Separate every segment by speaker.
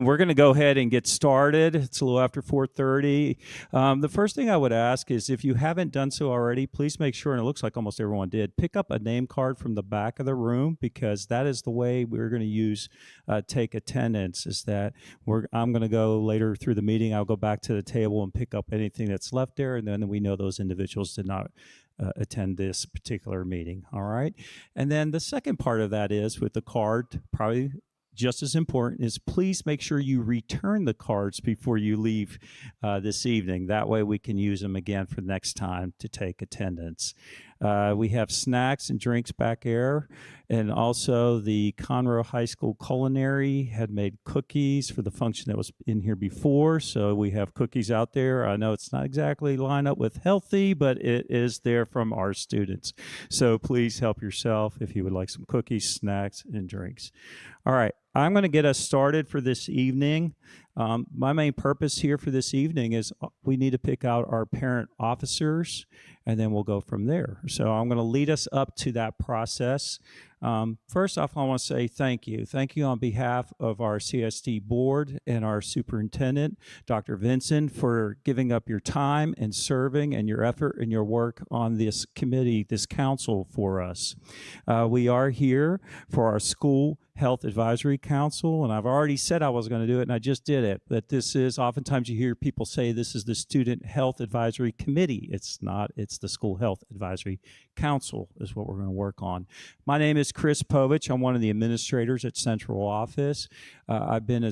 Speaker 1: we're going to go ahead and get started. It's a little after 4:30. The first thing I would ask is if you haven't done so already, please make sure, and it looks like almost everyone did, pick up a name card from the back of the room, because that is the way we're going to use take attendance, is that I'm going to go later through the meeting. I'll go back to the table and pick up anything that's left there, and then we know those individuals did not attend this particular meeting. All right. And then the second part of that is with the card, probably just as important, is please make sure you return the cards before you leave this evening. That way we can use them again for next time to take attendance. We have snacks and drinks back there, and also the Conroe High School Culinary had made cookies for the function that was in here before, so we have cookies out there. I know it's not exactly lined up with healthy, but it is there from our students. So please help yourself if you would like some cookies, snacks, and drinks. All right, I'm going to get us started for this evening. My main purpose here for this evening is we need to pick out our parent officers, and then we'll go from there. So I'm going to lead us up to that process. First off, I want to say thank you. Thank you on behalf of our CSD board and our superintendent, Dr. Vincent, for giving up your time and serving and your effort and your work on this committee, this council for us. We are here for our school health advisory council, and I've already said I was going to do it, and I just did it. But this is, oftentimes you hear people say this is the student health advisory committee. It's not. It's the school health advisory council is what we're going to work on. My name is Chris Povich. I'm one of the administrators at central office. I've been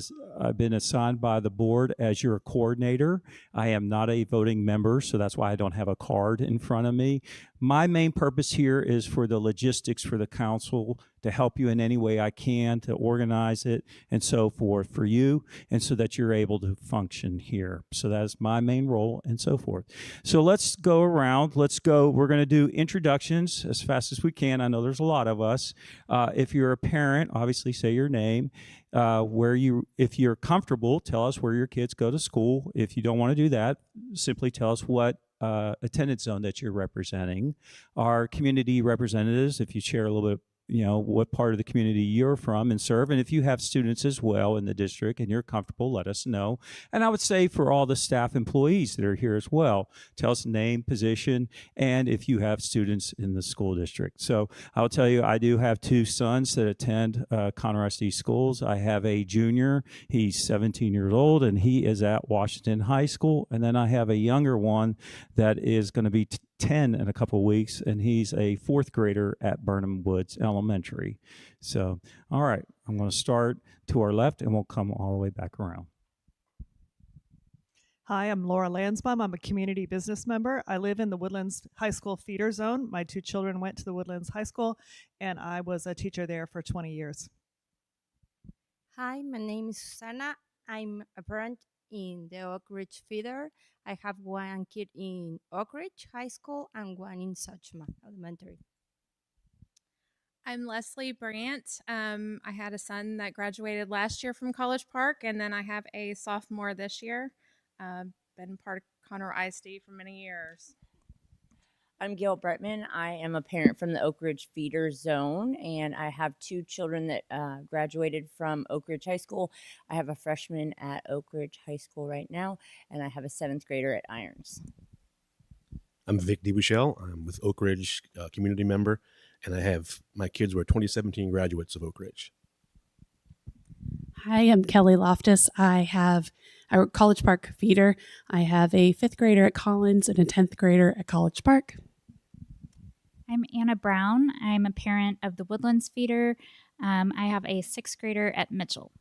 Speaker 1: assigned by the board as your coordinator. I am not a voting member, so that's why I don't have a card in front of me. My main purpose here is for the logistics for the council, to help you in any way I can, to organize it and so forth for you, and so that you're able to function here. So that is my main role and so forth. So let's go around. We're going to do introductions as fast as we can. I know there's a lot of us. If you're a parent, obviously say your name. If you're comfortable, tell us where your kids go to school. If you don't want to do that, simply tell us what attendance zone that you're representing. Our community representatives, if you share a little bit, what part of the community you're from and serve. And if you have students as well in the district and you're comfortable, let us know. And I would say for all the staff employees that are here as well, tell us name, position, and if you have students in the school district. So I'll tell you, I do have two sons that attend Conroe ISD schools. I have a junior, he's 17 years old, and he is at Washington High School. And then I have a younger one that is going to be 10 in a couple of weeks, and he's a fourth grader at Burnham Woods Elementary. So, all right, I'm going to start to our left, and we'll come all the way back around.
Speaker 2: Hi, I'm Laura Lansbaum. I'm a community business member. I live in the Woodlands High School feeder zone. My two children went to the Woodlands High School, and I was a teacher there for 20 years.
Speaker 3: Hi, my name is Susana. I'm a parent in the Oak Ridge feeder. I have one kid in Oak Ridge High School and one in Sochma Elementary.
Speaker 4: I'm Leslie Brandt. I had a son that graduated last year from College Park, and then I have a sophomore this year. Been part of Conroe ISD for many years.
Speaker 5: I'm Gail Bretman. I am a parent from the Oak Ridge feeder zone, and I have two children that graduated from Oak Ridge High School. I have a freshman at Oak Ridge High School right now, and I have a 7th grader at Irons.
Speaker 6: I'm Vic DeBouchelle. I'm with Oak Ridge, community member, and my kids were 2017 graduates of Oak Ridge.
Speaker 7: Hi, I'm Kelly Loftus. I have a College Park feeder. I have a 5th grader at Collins and a 10th grader at College Park.
Speaker 8: I'm Anna Brown. I'm a parent of the Woodlands feeder. I have a 6th grader at Mitchell.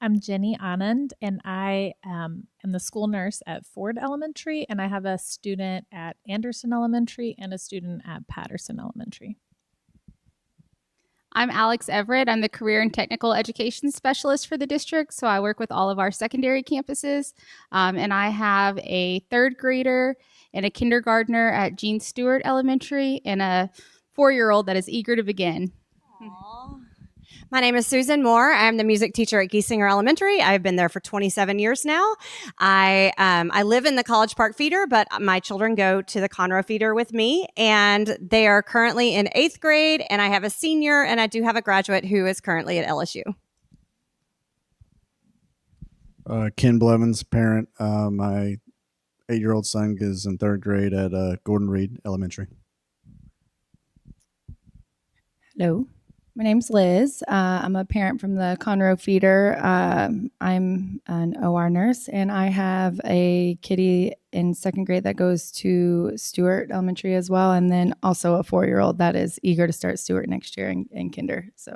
Speaker 9: I'm Jenny Anand, and I am the school nurse at Ford Elementary, and I have a student at Anderson Elementary and a student at Patterson Elementary.
Speaker 10: I'm Alex Everett. I'm the Career and Technical Education Specialist for the district, so I work with all of our secondary campuses, and I have a 3rd grader and a kindergartner at Gene Stewart Elementary and a 4-year-old that is eager to begin.
Speaker 11: Aww. My name is Susan Moore. I'm the music teacher at Giesinger Elementary. I've been there for 27 years now. I live in the College Park feeder, but my children go to the Conroe feeder with me, and they are currently in 8th grade, and I have a senior, and I do have a graduate who is currently at LSU.
Speaker 12: Ken Blevins, parent. My 8-year-old son is in 3rd grade at Gordon Reed Elementary.
Speaker 13: Hello, my name's Liz. I'm a parent from the Conroe feeder. I'm an OR nurse, and I have a kitty in 2nd grade that goes to Stewart Elementary as well, and then also a 4-year-old that is eager to start Stewart next year in kinder. So.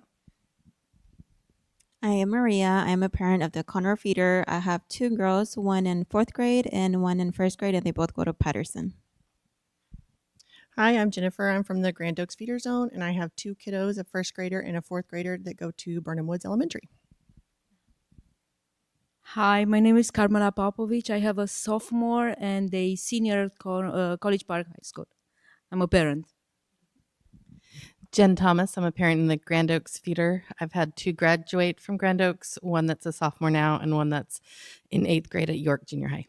Speaker 14: I am Maria. I am a parent of the Conroe feeder. I have 2 girls, one in 4th grade and one in 1st grade, and they both go to Patterson.
Speaker 15: Hi, I'm Jennifer. I'm from the Grand Oaks feeder zone, and I have 2 kiddos, a 1st grader and a 4th grader that go to Burnham Woods Elementary.
Speaker 16: Hi, my name is Carmela Popovich. I have a sophomore and a senior at College Park High School. I'm a parent.
Speaker 17: Jen Thomas. I'm a parent in the Grand Oaks feeder. I've had 2 graduate from Grand Oaks, one that's a sophomore now and one that's in 8th grade at York Junior High.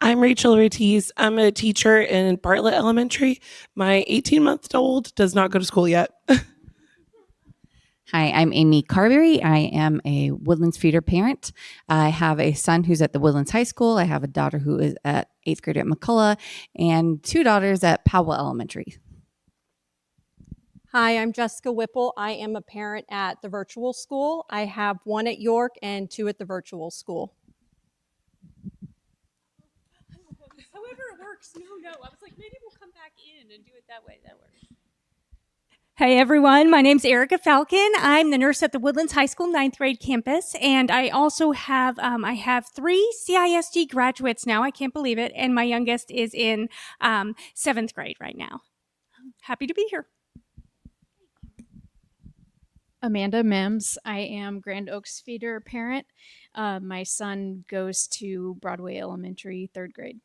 Speaker 18: I'm Rachel Ortiz. I'm a teacher in Bartlett Elementary. My 18-month-old does not go to school yet.
Speaker 19: Hi, I'm Amy Carberry. I am a Woodlands feeder parent. I have a son who's at the Woodlands High School. I have a daughter who is at 8th grade at McCullough and 2 daughters at Powell Elementary.
Speaker 20: Hi, I'm Jessica Whipple. I am a parent at the virtual school. I have 1 at York and 2 at the virtual school.
Speaker 21: However it works. No. I was like, maybe we'll come back in and do it that way. That works.
Speaker 22: Hey everyone, my name's Erica Falcon. I'm the nurse at the Woodlands High School 9th grade campus, and I also have 3 CISD graduates now. I can't believe it, and my youngest is in 7th grade right now. Happy to be here.
Speaker 23: Amanda Mims. I am Grand Oaks feeder parent. My son goes to Broadway Elementary, 3rd grade.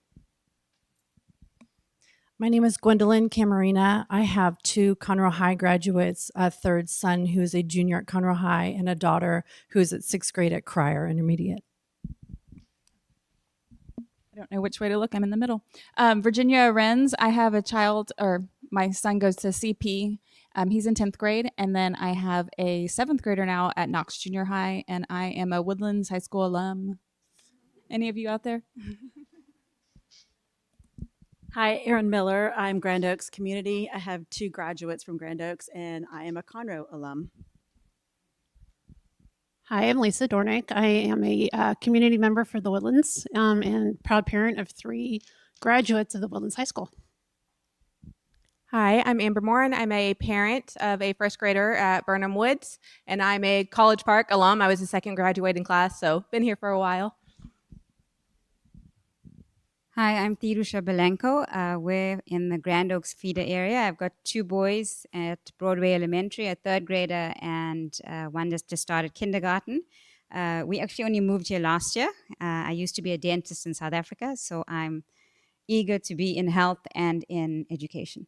Speaker 24: My name is Gwendolyn Camarina. I have 2 Conroe High graduates, a 3rd son who is a junior at Conroe High and a daughter who is at 6th grade at Crier Intermediate.
Speaker 25: I don't know which way to look. I'm in the middle. Virginia Renz. I have a child, or my son goes to CP. He's in 10th grade. And then I have a 7th grader now at Knox Junior High, and I am a Woodlands High School alum. Any of you out there?
Speaker 26: Hi, Erin Miller. I'm Grand Oaks Community. I have 2 graduates from Grand Oaks, and I am a Conroe alum.
Speaker 7: Hi, I'm Lisa Dornick. I am a community member for the Woodlands and proud parent of 3 graduates of the Woodlands High School.
Speaker 27: Hi, I'm Amber Morin. I'm a parent of a 1st grader at Burnham Woods, and I'm a College Park alum. I was a 2nd graduating class, so been here for a while.
Speaker 28: Hi, I'm Tirusha Belenko. We're in the Grand Oaks feeder area. I've got 2 boys at Broadway Elementary, a 3rd grader, and one just started kindergarten. We actually only moved here last year. I used to be a dentist in South Africa, so I'm eager to be in health and in education.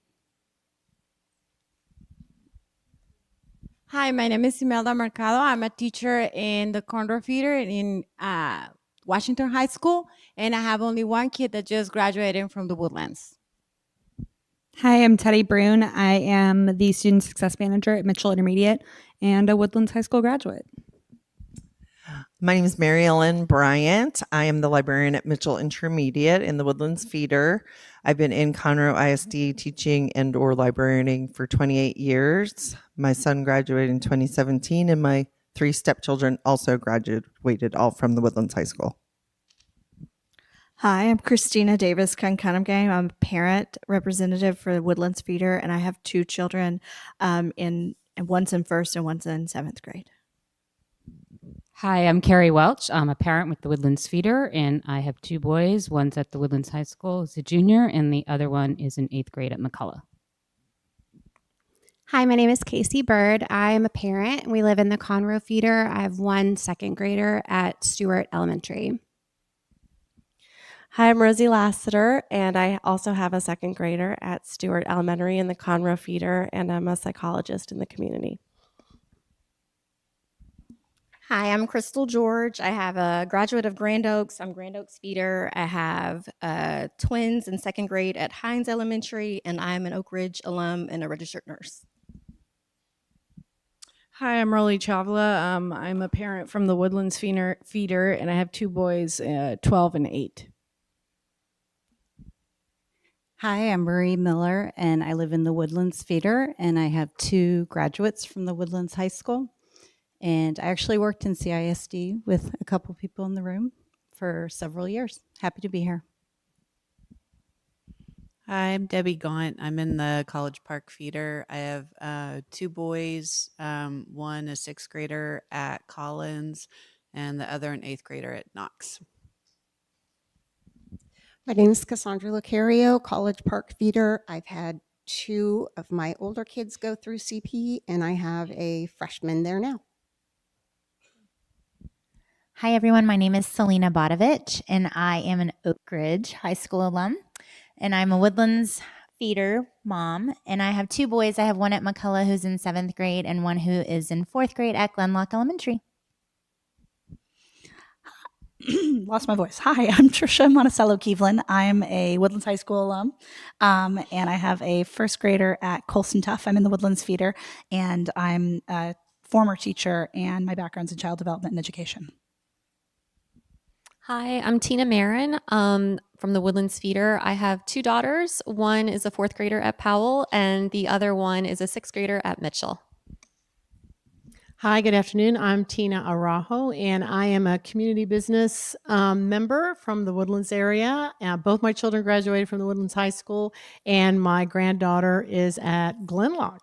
Speaker 29: Hi, my name is Imelda Mercado. I'm a teacher in the Conroe feeder in Washington High School, and I have only 1 kid that just graduated from the Woodlands.
Speaker 30: Hi, I'm Teddy Brune. I am the Student Success Manager at Mitchell Intermediate and a Woodlands High School graduate.
Speaker 31: My name is Mary Ellen Bryant. I am the librarian at Mitchell Intermediate in the Woodlands feeder. I've been in Conroe ISD teaching and or librarianing for 28 years. My son graduated in 2017, and my 3 stepchildren also graduated, all from the Woodlands High School.
Speaker 32: Hi, I'm Christina Davis Kankanamgang. I'm a parent representative for the Woodlands feeder, and I have 2 children, and one's in 1st and one's in 7th grade.
Speaker 33: Hi, I'm Carrie Welch. I'm a parent with the Woodlands feeder, and I have 2 boys. One's at the Woodlands High School, is a junior, and the other one is in 8th grade at McCullough.
Speaker 34: Hi, my name is Casey Bird. I'm a parent, and we live in the Conroe feeder. I have 1 2nd grader at Stewart Elementary.
Speaker 35: Hi, I'm Rosie Lassiter, and I also have a 2nd grader at Stewart Elementary in the Conroe feeder, and I'm a psychologist in the community.
Speaker 11: Hi, I'm Crystal George. I have a graduate of Grand Oaks. I'm Grand Oaks feeder. I have twins in 2nd grade at Hines Elementary, and I'm an Oak Ridge alum and a registered nurse.
Speaker 1: Hi, I'm Rolly Chavla. I'm a parent from the Woodlands Feeder, and I have two boys, 12 and 8.
Speaker 2: Hi, I'm Marie Miller, and I live in the Woodlands Feeder, and I have two graduates from the Woodlands High School. And I actually worked in CISD with a couple people in the room for several years. Happy to be here.
Speaker 3: Hi, I'm Debbie Gaunt. I'm in the College Park Feeder. I have two boys, one a sixth grader at Collins and the other an eighth grader at Knox.
Speaker 4: My name is Cassandra Lucario, College Park Feeder. I've had two of my older kids go through CP, and I have a freshman there now.
Speaker 5: Hi, everyone. My name is Selena Bodovich, and I am an Oak Ridge High School alum. And I'm a Woodlands Feeder mom, and I have two boys. I have one at McCullough who's in 7th grade and one who is in 4th grade at Glenlock Elementary.
Speaker 6: Lost my voice. Hi, I'm Trisha Monticello Keevelin. I'm a Woodlands High School alum, and I have a first grader at Colston Tough. I'm in the Woodlands Feeder, and I'm a former teacher, and my background's in child development and education.
Speaker 8: Hi, I'm Tina Marin from the Woodlands Feeder. I have two daughters. One is a 4th grader at Powell, and the other one is a 6th grader at Mitchell.
Speaker 9: Hi, good afternoon. I'm Tina Araujo, and I am a community business member from the Woodlands area. Both my children graduated from the Woodlands High School, and my granddaughter is at Glenlock.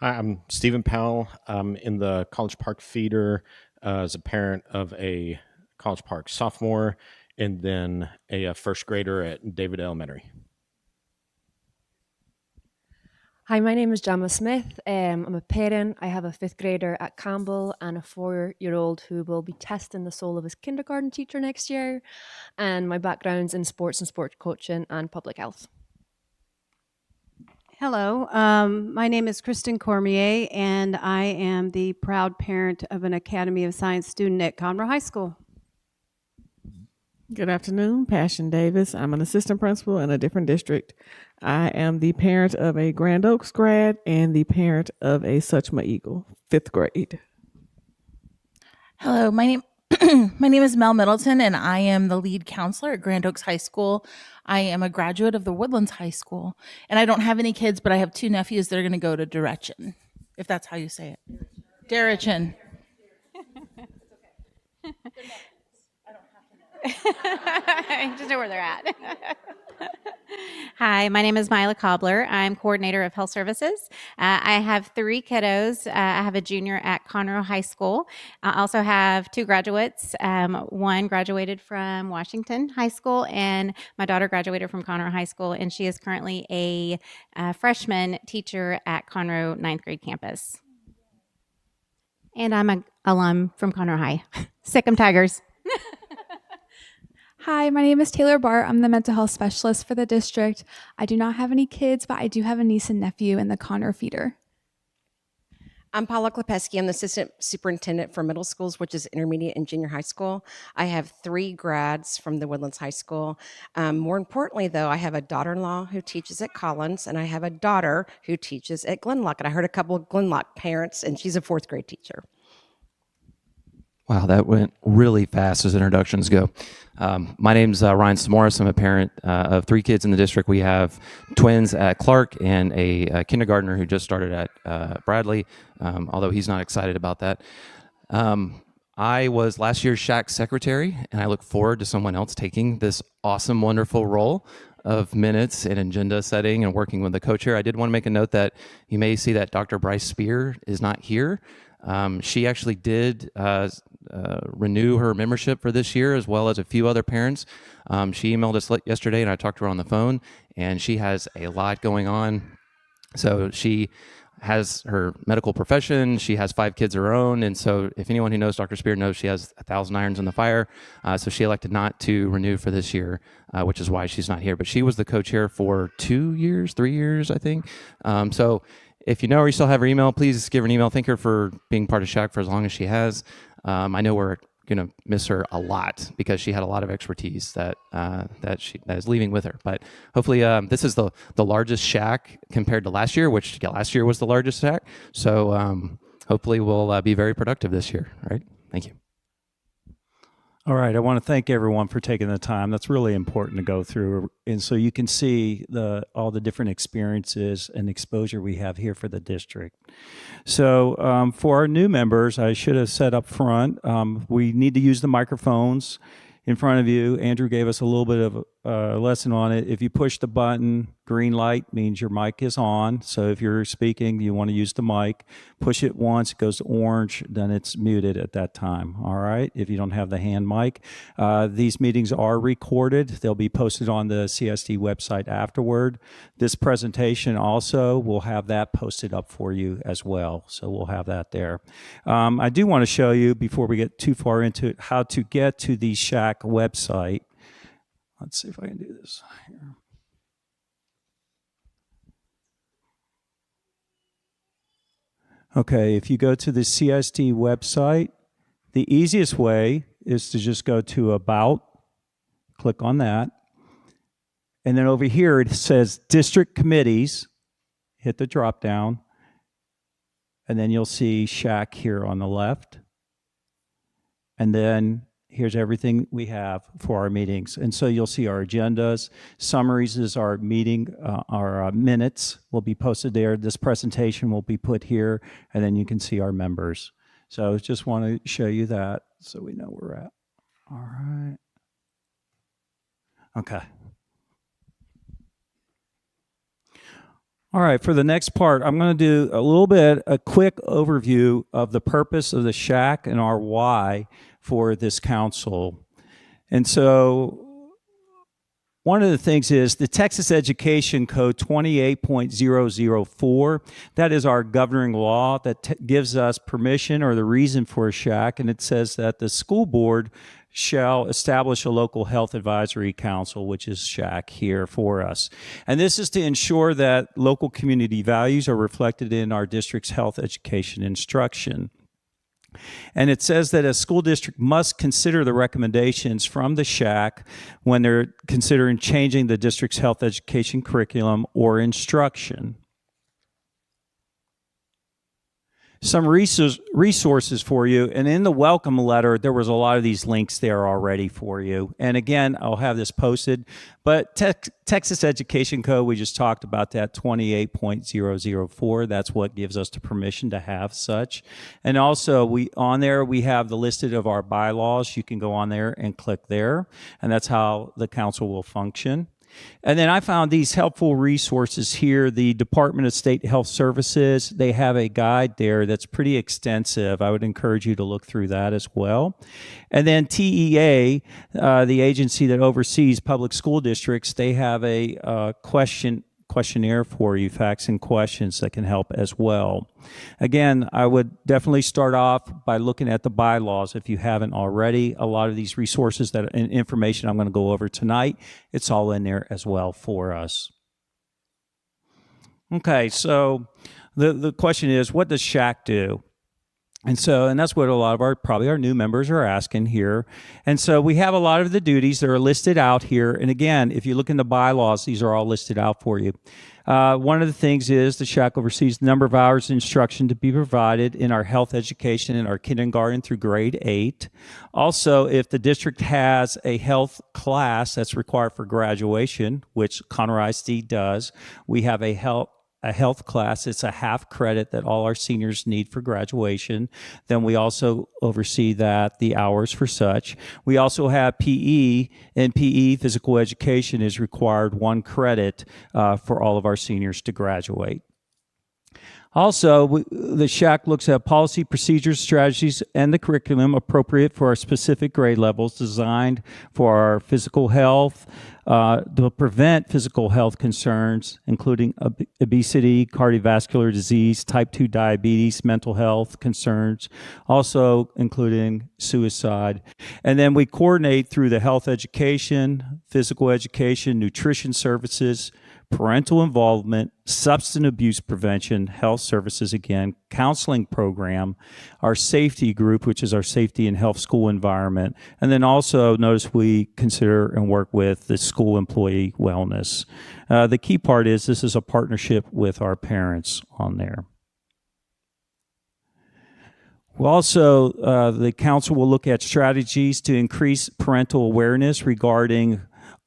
Speaker 10: Hi, I'm Stephen Powell. I'm in the College Park Feeder as a parent of a College Park sophomore and then a first grader at David Elementary.
Speaker 12: Hi, my name is Gemma Smith. I'm a parent. I have a 5th grader at Campbell and a 4-year-old who will be testing the soul of his kindergarten teacher next year. And my background's in sports and sport coaching and public health.
Speaker 13: Hello, my name is Kristen Cormier, and I am the proud parent of an Academy of Science student at Conroe High School.
Speaker 14: Good afternoon, Passion Davis. I'm an assistant principal in a different district. I am the parent of a Grand Oaks grad and the parent of a Suchma Eagle, 5th grade.
Speaker 15: Hello, my name is Mel Middleton, and I am the lead counselor at Grand Oaks High School. I am a graduate of the Woodlands High School, and I don't have any kids, but I have two nephews that are going to go to Derechen, if that's how you say it. Derechen.
Speaker 5: Just know where they're at.
Speaker 16: Hi, my name is Mila Cobbler. I'm coordinator of health services. I have 3 kiddos. I have a junior at Conroe High School. I also have 2 graduates. One graduated from Washington High School, and my daughter graduated from Conroe High School, and she is currently a freshman teacher at Conroe 9th grade campus. And I'm an alum from Conroe High. Sick 'em Tigers.
Speaker 17: Hi, my name is Taylor Bart. I'm the mental health specialist for the district. I do not have any kids, but I do have a niece and nephew in the Conroe Feeder.
Speaker 36: I'm Paula Klepesky. I'm the assistant superintendent for middle schools, which is intermediate and junior high school. I have 3 grads from the Woodlands High School. More importantly, though, I have a daughter-in-law who teaches at Collins, and I have a daughter who teaches at Glenlock. And I heard a couple of Glenlock parents, and she's a 4th grade teacher.
Speaker 37: Wow, that went really fast as introductions go. My name's Ryan Samoris. I'm a parent of 3 kids in the district. We have twins at Clark and a kindergartner who just started at Bradley, although he's not excited about that. I was last year's Shack secretary, and I look forward to someone else taking this awesome, wonderful role of minutes and agenda setting and working with the co-chair. I did want to make a note that you may see that Dr. Bryce Spear is not here. She actually did renew her membership for this year, as well as a few other parents. She emailed us yesterday, and I talked to her on the phone, and she has a lot going on. So she has her medical profession. She has 5 kids of her own. And so if anyone who knows Dr. Spear knows she has 1,000 irons in the fire. So she elected not to renew for this year, which is why she's not here. But she was the co-chair for 2 years, 3 years, I think. So if you know her, you still have her email, please give her an email. Thank her for being part of Shack for as long as she has. I know we're going to miss her a lot because she had a lot of expertise that is leaving with her. But hopefully, this is the largest shack compared to last year, which last year was the largest shack. So hopefully, we'll be very productive this year. Right? Thank you.
Speaker 7: All right, I want to thank everyone for taking the time. That's really important to go through, and so you can see all the different experiences and exposure we have here for the district. So for our new members, I should have said up front, we need to use the microphones in front of you. Andrew gave us a little bit of a lesson on it. If you push the button, green light means your mic is on. So if you're speaking, you want to use the mic. Push it once, it goes to orange, then it's muted at that time. All right, if you don't have the hand mic. These meetings are recorded. They'll be posted on the CSD website afterward. This presentation also, we'll have that posted up for you as well. So we'll have that there. I do want to show you, before we get too far into it, how to get to the SHAC website. Let's see if I can do this here. Okay, if you go to the CSD website, the easiest way is to just go to About, click on that, and then over here it says District Committees, hit the drop down, and then you'll see SHAC here on the left, and then here's everything we have for our meetings. And so you'll see our agendas. Summaries is our meeting, our minutes will be posted there. This presentation will be put here, and then you can see our members. So just want to show you that so we know where we're at. All right. Okay. All right, for the next part, I'm going to do a quick overview of the purpose of the SHAC and our why for this council. And so one of the things is the Texas Education Code 28.004. That is our governing law that gives us permission or the reason for a SHAC, and it says that the school board shall establish a local health advisory council, which is SHAC here for us. And this is to ensure that local community values are reflected in our district's health education instruction. And it says that a school district must consider the recommendations from the SHAC when they're considering changing the district's health education curriculum or instruction. Some resources for you, and in the welcome letter, there was a lot of these links there already for you. And again, I'll have this posted, but Texas Education Code, we just talked about that, 28.004. That's what gives us the permission to have such. And also, we have the listed of our bylaws. You can go on there and click there, and that's how the council will function. And then I found these helpful resources here. The Department of State Health Services, they have a guide there that's pretty extensive. I would encourage you to look through that as well. And then TEA, the agency that oversees public school districts, they have a questionnaire for you, facts and questions that can help as well. Again, I would definitely start off by looking at the bylaws if you haven't already. A lot of these resources and information I'm going to go over tonight, it's all in there as well for us. Okay, so the question is, what does SHAC do? And that's what a lot of our new members are asking here. And so we have a lot of the duties that are listed out here. And again, if you look in the bylaws, these are all listed out for you. One of the things is the SHAC oversees the number of hours of instruction to be provided in our health education in our kindergarten through grade 8. Also, if the district has a health class that's required for graduation, which Conroe ISD does, we have a health class. It's a half credit that all our seniors need for graduation. Then we also oversee the hours for such. We also have PE, and PE, physical education, is required 1 credit for all of our seniors to graduate. Also, the SHAC looks at policy, procedures, strategies, and the curriculum appropriate for our specific grade levels, designed for our physical health, to prevent physical health concerns, including obesity, cardiovascular disease, type 2 diabetes, mental health concerns, also including suicide. And then we coordinate through the health education, physical education, nutrition services, parental involvement, substance abuse prevention, health health services again, counseling program, our safety group, which is our safety and health school environment, and then also notice we consider and work with the school employee wellness. The key part is this is a partnership with our parents on there. We'll also, the council will look at strategies to increase parental awareness regarding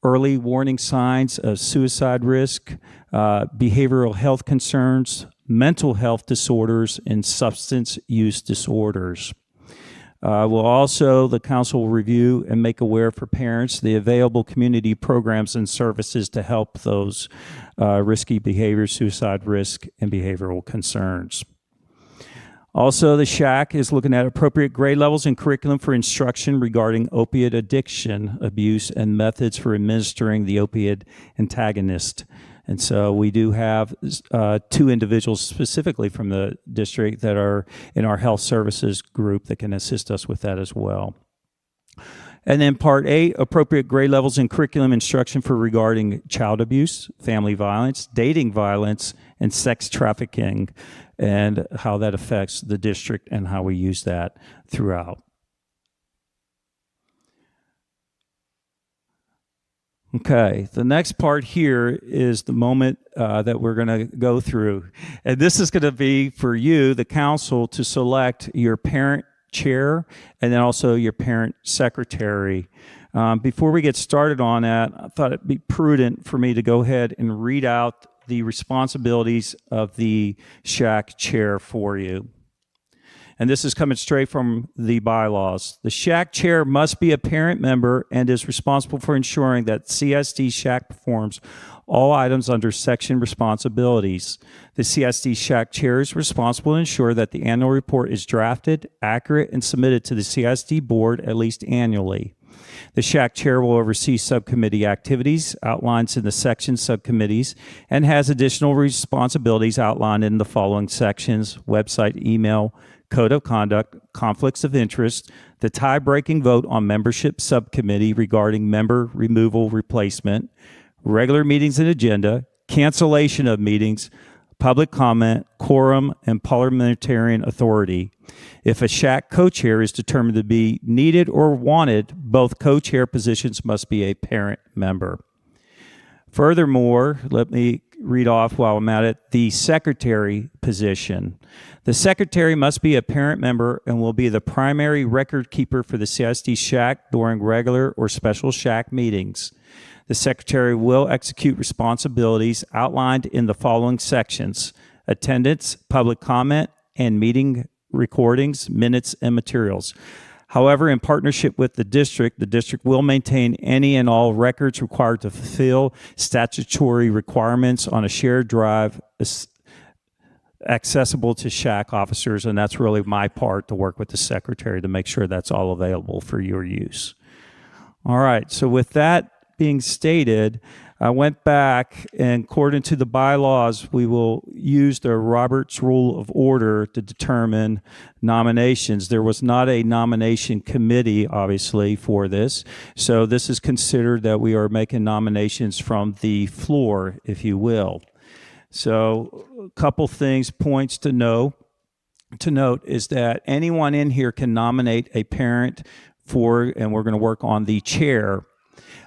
Speaker 7: early warning signs of suicide risk, behavioral health concerns, mental health disorders, and substance use disorders. The council will review and make aware for parents the available community programs and services to help those risky behaviors, suicide risk, and behavioral concerns. Also, the SHAC is looking at appropriate grade levels and curriculum for instruction regarding opiate addiction, abuse, and methods for administering the opiate antagonist. And so we do have 2 individuals specifically from the district that are in our health services group that can assist us with that as well. And then part 8, appropriate grade levels and curriculum instruction for regarding child abuse, family violence, dating violence, and sex trafficking, and how that affects the district and how we use that throughout. Okay, the next part here is the moment that we're going to go through. And this is going to be for you, the council, to select your parent chair and then also your parent secretary. Before we get started on that, I thought it'd be prudent for me to go ahead and read out the responsibilities of the SHAC chair for you. And this is coming straight from the bylaws. The SHAC chair must be a parent member and is responsible for ensuring that CSD SHAC performs all items under section responsibilities. The CSD SHAC chair is responsible to ensure that the annual report is drafted, accurate, and submitted to the CSD board at least annually. The SHAC chair will oversee subcommittee activities outlined in the section subcommittees and has additional responsibilities outlined in the following sections: website, email, code of conduct, conflicts of interest, the tie-breaking vote on membership subcommittee regarding member removal replacement, regular meetings and agenda, cancellation of meetings, public comment, quorum, and parliamentarian authority. If a SHAC co-chair is determined to be needed or wanted, both co-chair positions must be a parent member. Furthermore, let me read off while I'm at it, the secretary position. The secretary must be a parent member and will be the primary record keeper for the CSD SHAC during regular or special SHAC meetings. The secretary will execute responsibilities outlined in the following sections: attendance, public comment, and meeting recordings, minutes, and materials. However, in partnership with the district will maintain any and all records required to fulfill statutory requirements on a shared drive accessible to SHAC officers, and that's really my part to work with the secretary to make sure that's all available for your use. All right, so with that being stated, I went back, and according to the bylaws, we will use the Roberts Rule of Order to determine nominations. There was not a nomination committee, obviously, for this. So this is considered that we are making nominations from the floor, if you will. So a couple things, points to note is that anyone in here can nominate a parent for, and we're going to work on the chair.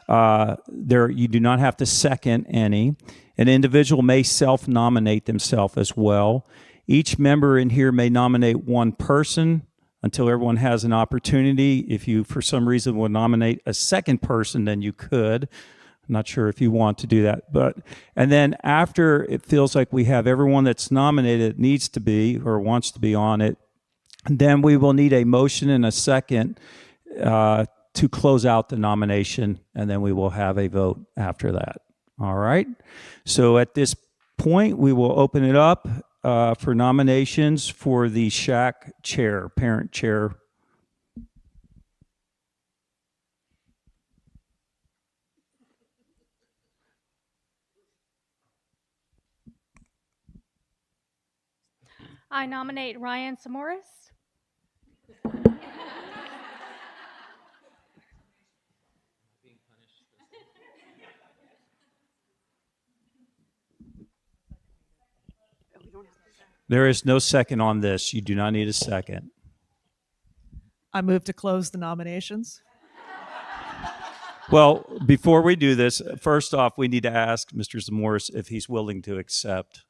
Speaker 7: You do not have to second any. An individual may self-nominate themselves as well. Each member in here may nominate one person until everyone has an opportunity. If you, for some reason, would nominate a second person, then you could. I'm not sure if you want to do that. And then after it feels like we have everyone that's nominated needs to be or wants to be on it, then we will need a motion and a second to close out the nomination, and then we will have a vote after that. All right? So at this point, we will open it up for nominations for the SHAC chair, parent chair.
Speaker 18: I nominate Ryan Samoris.
Speaker 7: There is no second on this. You do not need a second.
Speaker 19: I move to close the nominations.
Speaker 7: Well, before we do this, first off, we need to ask Mr. Zamoris if he's willing to accept.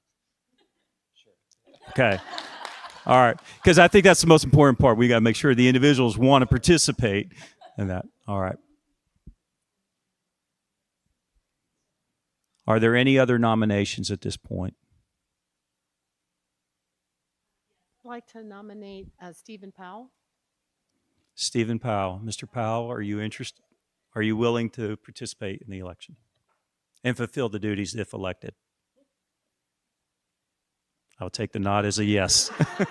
Speaker 7: Okay. All right. Because I think that's the most important part. We got to make sure the individuals want to participate in that. All right. Are there any other nominations at this point?
Speaker 9: I'd like to nominate Stephen Powell.
Speaker 7: Stephen Powell. Mr. Powell, are you interested? Are you willing to participate in the election and fulfill the duties if elected? I'll take the nod as a yes.
Speaker 19: A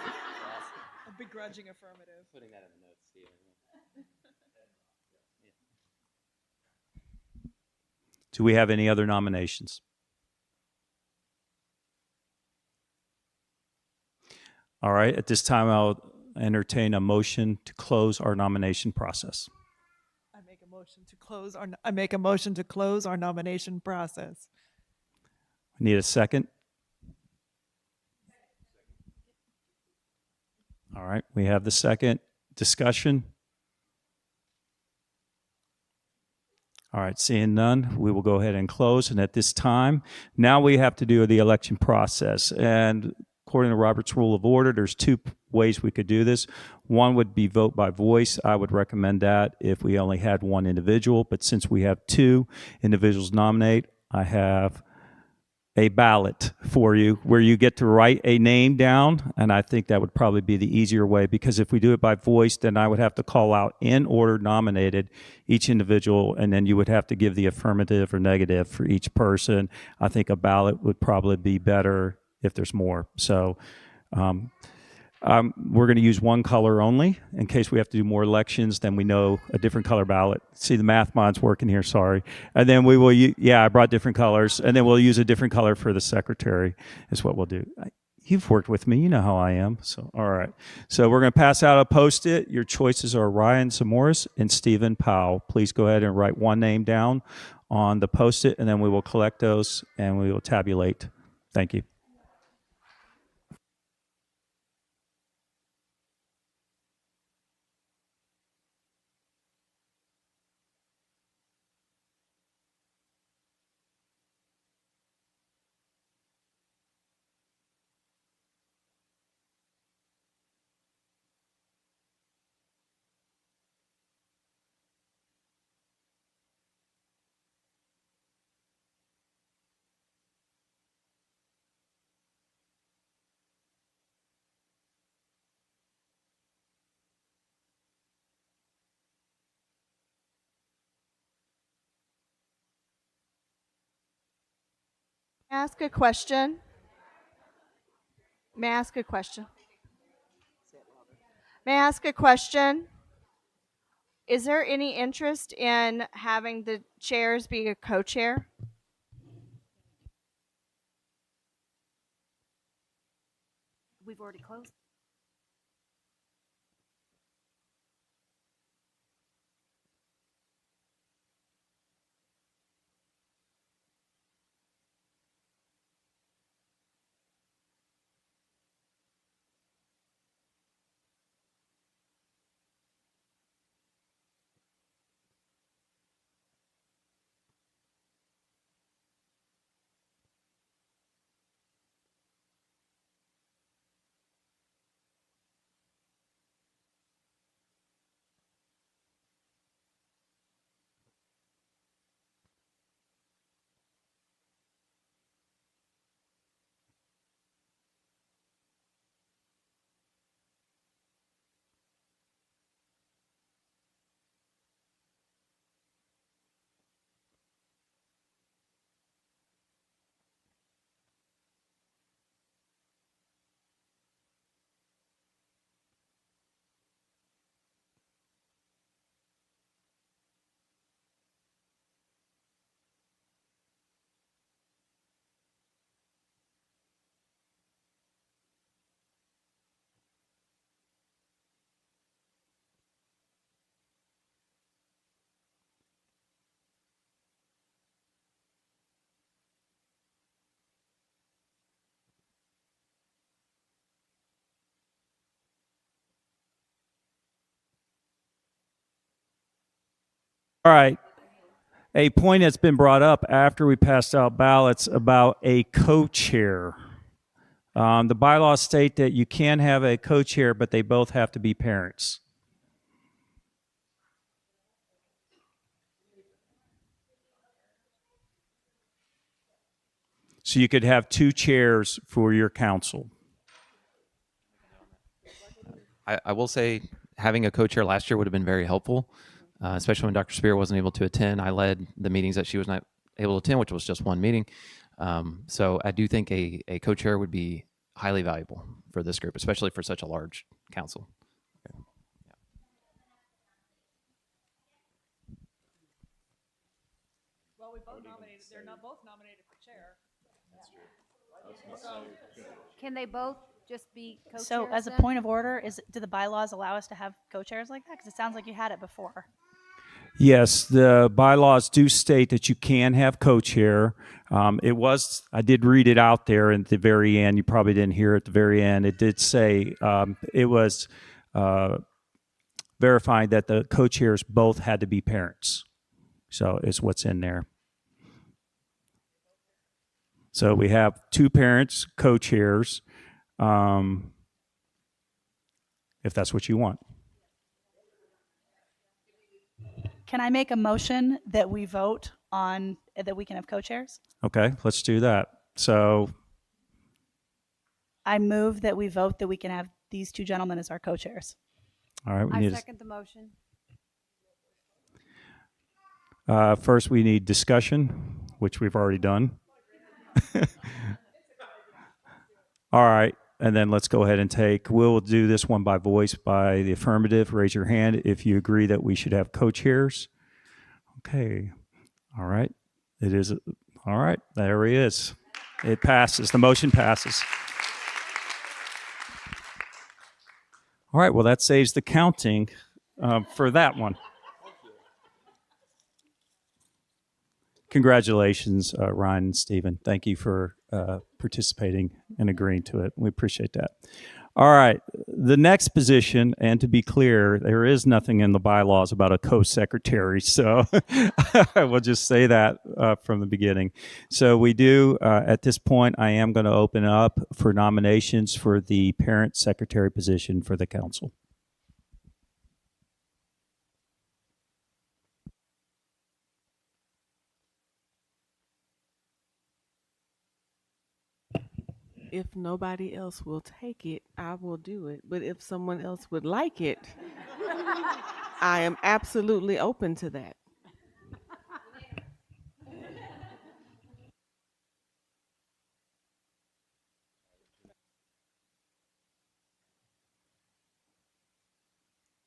Speaker 19: begrudging affirmative.
Speaker 37: Putting that in the notes, Stephen.
Speaker 7: Do we have any other nominations? All right. At this time, I'll entertain a motion to close our nomination process.
Speaker 19: I make a motion to close our nomination process.
Speaker 7: We need a second. All right. We have the second. Discussion. All right, seeing none, we will go ahead and close. And at this time, now we have to do the election process. And according to Robert's Rule of Order, there's two ways we could do this. One would be vote by voice. I would recommend that if we only had one individual. But since we have two individuals nominate, I have a ballot for you where you get to write a name down. And I think that would probably be the easier way, because if we do it by voice, then I would have to call out in order nominated each individual, and then you would have to give the affirmative or negative for each person. I think a ballot would probably be better if there's more. So we're going to use one color only in case we have to do more elections. Then we know a different color ballot. See, the math mind's working here. Sorry. And then we will. I brought different colors, and then we'll use a different color for the secretary. Is what we'll do. You've worked with me. You know how I am. So all right. So we're going to pass out a Post-it. Your choices are Ryan Zamoris and Stephen Powell. Please go ahead and write one name down on the Post-it, and then we will collect those and we will tabulate. Thank you.
Speaker 20: May I ask a question? May I ask a question? May I ask a question? Is there any interest in having the chairs be a co-chair? We've already closed.
Speaker 7: All right. A point that's been brought up after we passed out ballots about a co-chair. The bylaws state that you can have a co-chair, but they both have to be parents. So you could have two chairs for your council.
Speaker 37: I will say having a co-chair last year would have been very helpful, especially when Dr. Spear wasn't able to attend. I led the meetings that she was not able to attend, which was just one meeting. So I do think a co-chair would be highly valuable for this group, especially for such a large council. Okay.
Speaker 6: Well, we both nominated. They're not both nominated for chair. So,
Speaker 18: Can they both just be co-chairs?
Speaker 6: so as a
Speaker 18: then?
Speaker 6: point of order, do the bylaws allow us to have co-chairs like that? Because it sounds like you had it before.
Speaker 7: Yes, the bylaws do state that you can have co-chair. I did read it out there at the very end. You probably didn't hear it at the very end. It did say it was verifying that the co-chairs both had to be parents. So it's what's in there. So we have two parents, co-chairs, if that's what you want.
Speaker 6: Can I make a motion that we vote on that we can have co-chairs?
Speaker 7: Okay, let's do that. So
Speaker 6: I move that we vote that we can have these two gentlemen as our co-chairs.
Speaker 7: all right, we
Speaker 18: I
Speaker 7: need
Speaker 18: second the motion.
Speaker 7: first we need discussion, which we've already done. All right, and then let's go ahead and we'll do this one by voice, by the affirmative. Raise your hand if you agree that we should have co-chairs. Okay, all right, it is, all right, there he is. It passes, the motion passes. All right, well, that saves the counting for that one. Congratulations, Ryan and Stephen. Thank you for participating and agreeing to it. We appreciate that. All right, the next position, and to be clear, there is nothing in the bylaws about a co-secretary, so we'll just say that from the beginning. So we do, at this point, I am going to open up for nominations for the parent secretary position for the council.
Speaker 14: If nobody else will take it, I will do it. But if someone else would like it, I am absolutely open to that.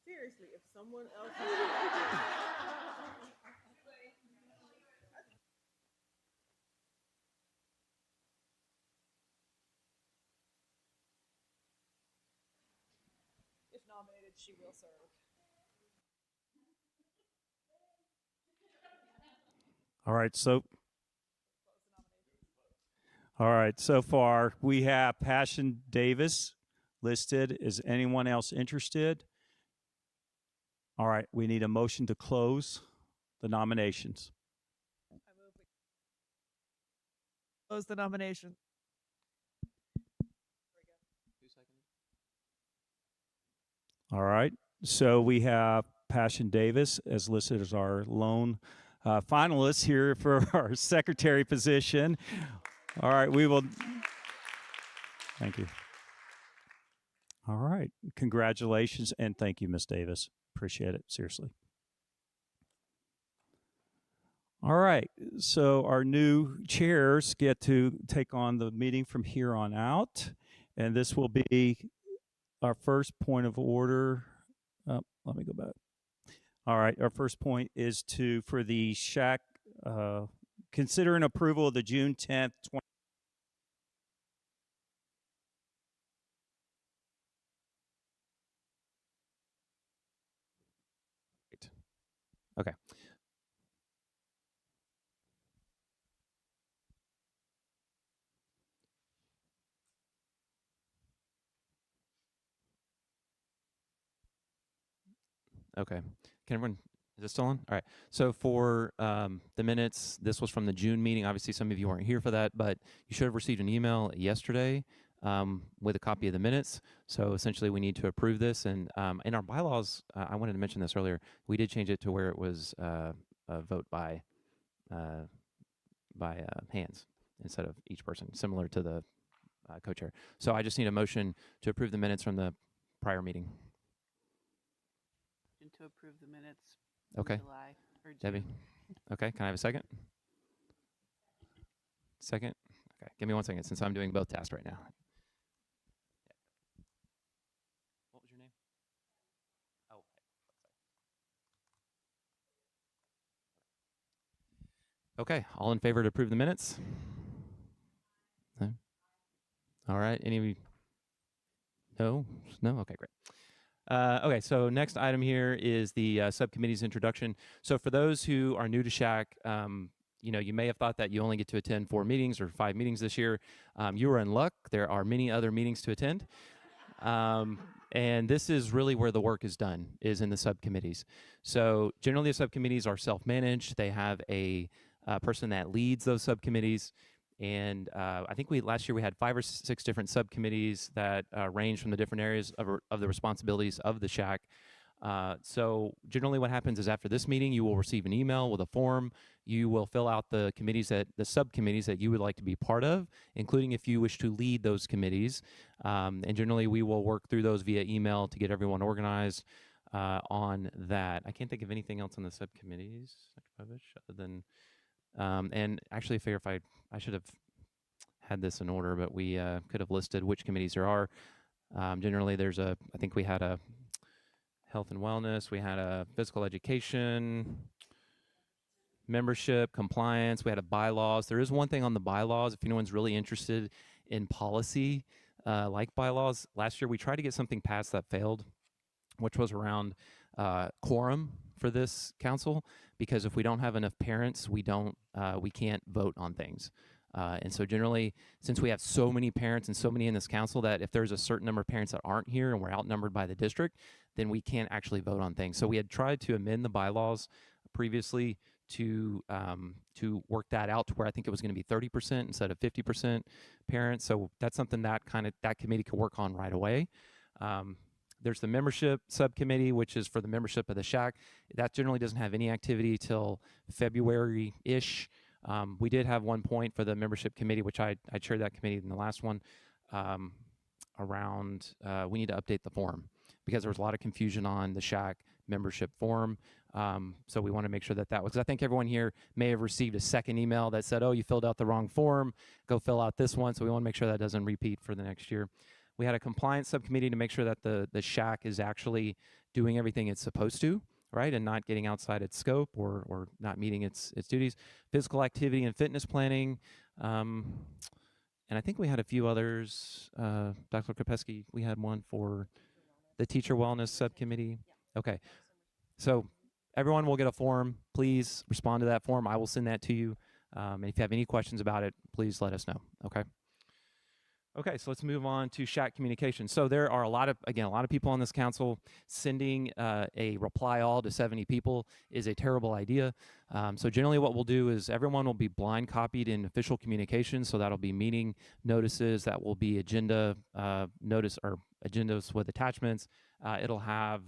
Speaker 14: Seriously, if someone else
Speaker 6: If nominated, she will serve.
Speaker 7: All right, so far we have Passion Davis listed. Is anyone else interested? All right, we need a motion to close the nominations.
Speaker 19: Close the nomination.
Speaker 7: All right, so we have Passion Davis as listed as our lone finalist here for our secretary position. All right, we will. Thank you. All right, congratulations and thank you, Ms. Davis. Appreciate it, seriously. All right, so our new chairs get to take on the meeting from here on out, and this will be our first point of order. Let me go back. All right, our first point is for the SHAC, consider an approval of the June 10th, 20. Okay. Okay. Can everyone
Speaker 37: Is it still on? All right. So for the minutes, this was from the June meeting. Obviously, some of you weren't here for that, but you should have received an email yesterday with a copy of the minutes. So essentially, we need to approve this. And in our bylaws, I wanted to mention this earlier. We did change it to where it was a vote by hands instead of each person, similar to the co-chair. So I just need a motion to approve the minutes from the prior meeting.
Speaker 3: To approve the minutes from
Speaker 37: Okay.
Speaker 3: July or June.
Speaker 37: Debbie. Okay. Can I have a second? Second. Okay. Give me 1 second since I'm doing both tasks right now. What was your name? Oh, okay. All in favor to approve the minutes? No? All right. Any? No? No? Okay, great. Okay, so next item here is the subcommittee's introduction. So for those who are new to SHAC, you may have thought that you only get to attend 4 meetings or 5 meetings this year. You are in luck. There are many other meetings to attend. And this is really where the work is done, is in the subcommittees. So generally the subcommittees are self-managed. They have a person that leads those subcommittees. And I think last year we had 5 or 6 different subcommittees that range from the different areas of the responsibilities of the SHAC. So generally what happens is after this meeting, you will receive an email with a form. You will fill out the subcommittees that you would like to be part of, including if you wish to lead those committees. And generally we will work through those via email to get everyone organized on that. I can't think of anything else on the subcommittees, Dr. Povich, other than and actually, if I should have had this in order, but we could have listed which committees there are. Generally, I think we had a health and wellness, we had a physical education, membership, compliance, we had a bylaws. There is one thing on the bylaws, if anyone's really interested in policy, like bylaws. Last year, we tried to get something passed that failed, which was around quorum for this council, because if we don't have enough parents, we can't vote on things. And so generally, since we have so many parents and so many in this council, that if there's a certain number of parents that aren't here and we're outnumbered by the district, then we can't actually vote on things. So we had tried to amend the bylaws previously to work that out to where I think it was going to be 30% instead of 50% parents. So that's something that committee could work on right away. There's the membership subcommittee, which is for the membership of the SHAC. That generally doesn't have any activity till February-ish. We did have one point for the membership committee, which I chaired that committee in the last one, around we need to update the form because there was a lot of confusion on the SHAC membership form. So we want to make sure that was, because I think everyone here may have received a second email that said, oh, you filled out the wrong form, go fill out this one. So we want to make sure that doesn't repeat for the next year. We had a compliance subcommittee to make sure that the SHAC is actually doing everything it's supposed to, right, and not getting outside its scope or not meeting its duties. Physical activity and fitness planning, and I think we had a few others. Dr. Kopesky, we had one for the teacher wellness subcommittee. Okay, so everyone will get a form. Please respond to that form. I will send that to you. And if you have any questions about it, please let us know. Okay. Okay, so let's move on to SHAC communication. So there are a lot of people on this council. Sending a reply all to 70 people is a terrible idea. So generally what we'll do is everyone will be blind copied in official communications. So that'll be meeting notices, that will be agenda notice or agendas with attachments. It'll have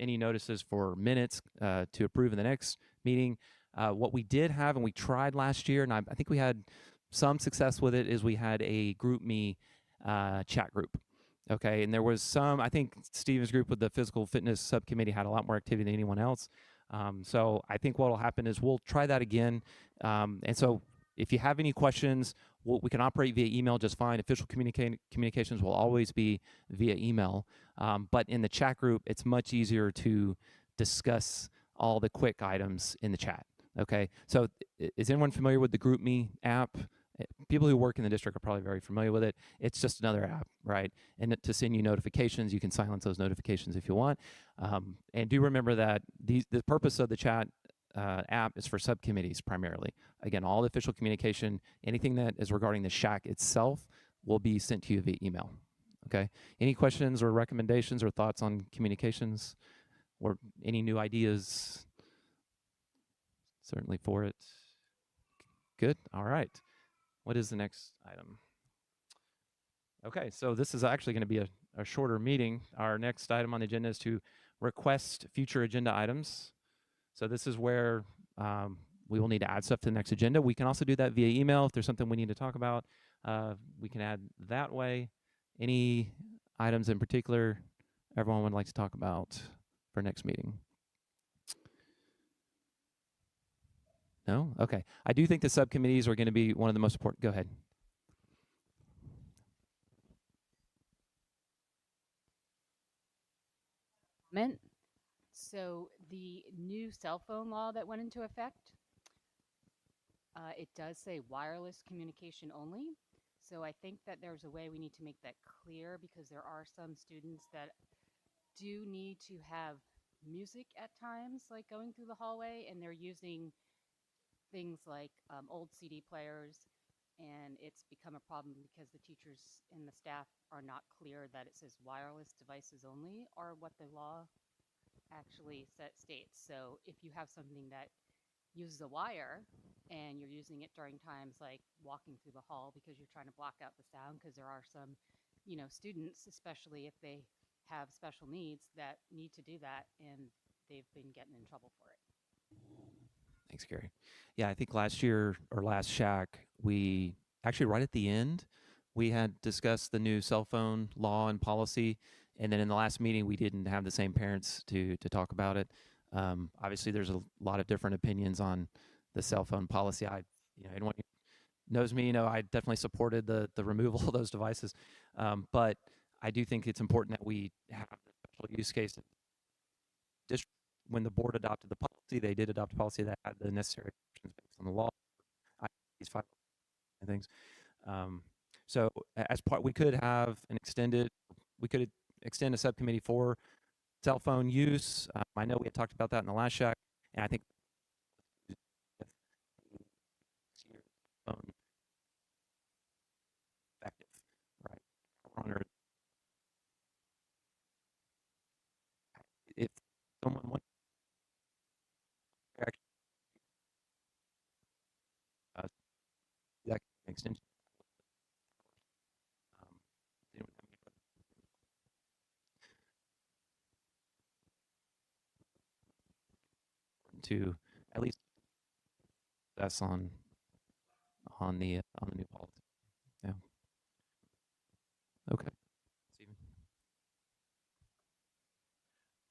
Speaker 37: any notices for minutes to approve in the next meeting. What we did have, and we tried last year, and I think we had some success with it, is we had a GroupMe chat group. Okay, and there was some, I think Steven's group with the physical fitness subcommittee had a lot more activity than anyone else. So I think what will happen is we'll try that again. And so if you have any questions, we can operate via email just fine. Official communications will always be via email. But in the chat group, it's much easier to discuss all the quick items in the chat. Okay, so is anyone familiar with the GroupMe app? People who work in the district are probably very familiar with it. It's just another app, right? And to send you notifications, you can silence those notifications if you want. And do remember that the purpose of the chat app is for subcommittees primarily. Again, all the official communication, anything that is regarding the SHAC itself will be sent to you via email. Okay, any questions or recommendations or thoughts on communications or any new ideas? Certainly for it. Good. All right. What is the next item? Okay, so this is actually going to be a shorter meeting. Our next item on the agenda is to request future agenda items. So this is where we will need to add stuff to the next agenda. We can also do that via email if there's something we need to talk about. We can add that way. Any items in particular everyone would like to talk about for next meeting? No? Okay. I do think the subcommittees are going to be one of the most important. Go ahead.
Speaker 1: So the new cell phone law that went into effect, it does say wireless communication only. So I think that there's a way we need to make that clear, because there are some students that do need to have music at times, like going through the hallway, and they're using things like old CD players, and it's become a problem because the teachers and the staff are not clear that it says wireless devices only or what the law actually states. So if you have something that uses a wire and you're using it during times like walking through the hall because you're trying to block out the sound, because there are some, students, especially if they have special needs, that need to do that, and they've been getting in trouble for it.
Speaker 37: Thanks, Gary. Yeah, I think last year or last Shack, we actually right at the end, we had discussed the new cell phone law and policy. And then in the last meeting, we didn't have the same parents to talk about it. Obviously, there's a lot of different opinions on the cell phone policy. Anyone who knows me, I definitely supported the removal of those devices. But I do think it's important that we have the special use case. When the board adopted the policy, they did adopt a policy that had the necessary actions based on the law. These 5 things. So as part, we could extend a subcommittee for cell phone use. I know we had talked about that in the last Shack, and I think phone effective, right? If someone wants that extension. To at least that's on the new policy. Yeah. Okay. Steven.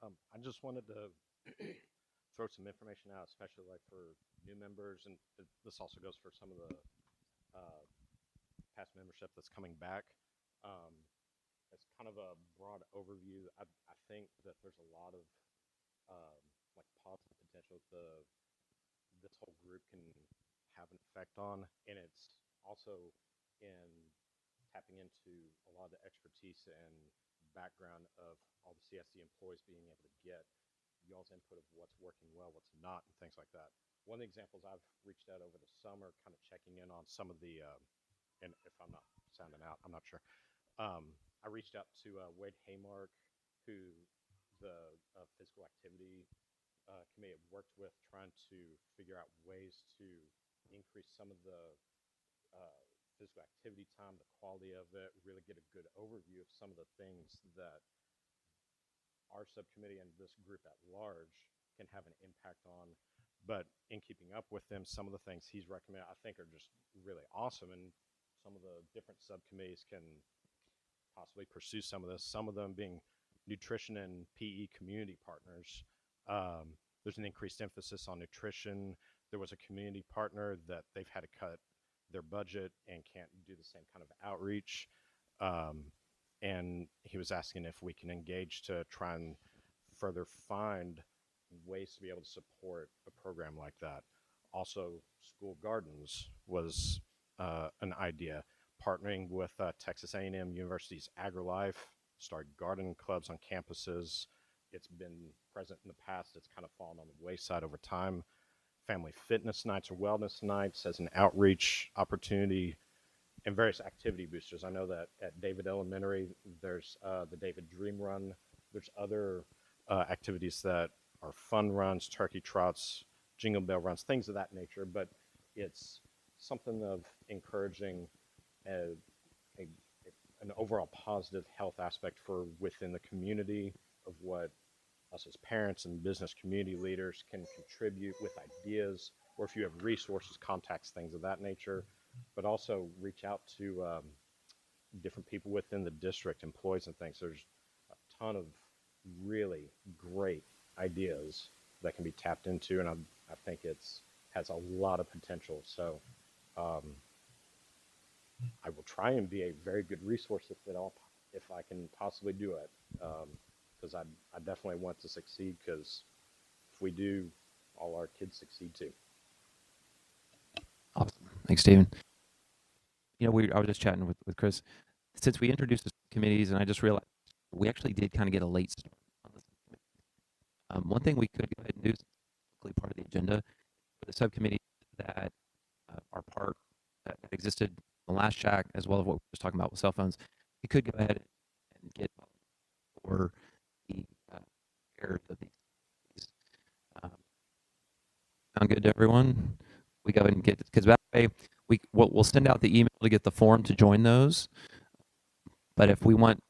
Speaker 10: I just wanted to throw some information out, especially like for new members, and this also goes for some of the past membership that's coming back. It's kind of a broad overview. I think that there's a lot of like positive potential this whole group can have an effect on, and it's also in tapping into a lot of the expertise and background of all the CSD employees, being able to get y'all's input of what's working well, what's not, and things like that. One of the examples I've reached out over the summer, kind of checking in on some of the, and if I'm not sounding out, I'm not sure. I reached out to Wade Haymark, who the physical activity committee worked with, trying to figure out ways to increase some of the physical activity time, the quality of it, really get a good overview of some of the things that our subcommittee and this group at large can have an impact on. But in keeping up with them, some of the things he's recommended, I think, are just really awesome, and some of the different subcommittees can possibly pursue some of this, some of them being nutrition and PE community partners. There's an increased emphasis on nutrition. There was a community partner that they've had to cut their budget and can't do the same kind of outreach. And he was asking if we can engage to try and further find ways to be able to support a program like that. Also, school gardens was an idea. Partnering with Texas A&M University's AgriLife, start garden clubs on campuses. It's been present in the past. It's kind of fallen on the wayside over time. Family fitness nights or wellness nights as an outreach opportunity, and various activity boosters. I know that at David Elementary, there's the David Dream Run. There's other activities that are fun runs, turkey trots, jingle bell runs, things of that nature. But it's something of encouraging an overall positive health aspect for within the community of what us as parents and business community leaders can contribute with ideas, or if you have resources, contacts, things of that nature, but also reach out to different people within the district, employees and things. There's a ton of really great ideas that can be tapped into, and I think it's has a lot of potential. So I will try and be a very good resource if I can possibly do it, because I definitely want to succeed, because if we do, all our kids succeed too.
Speaker 37: Awesome. Thanks, Stephen. You know, I was just chatting with Chris. Since we introduced the committees, and I just realized we actually did kind of get a late start on this. One thing we could go ahead and do is quickly part of the agenda for the subcommittee that are part that existed in the last shack, as well as what we were just talking about with cell phones. We could go ahead and get for the care of these. Sound good to everyone? We go ahead and get, because that way we'll send out the email to get the form to join those. But if we want,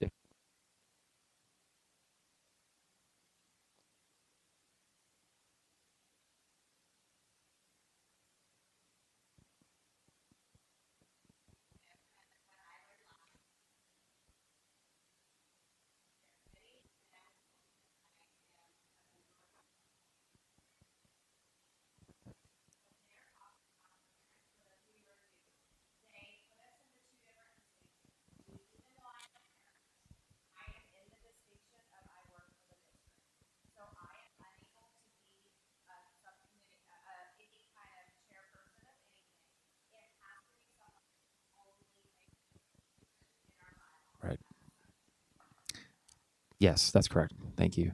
Speaker 37: right. Yes, that's correct. Thank you.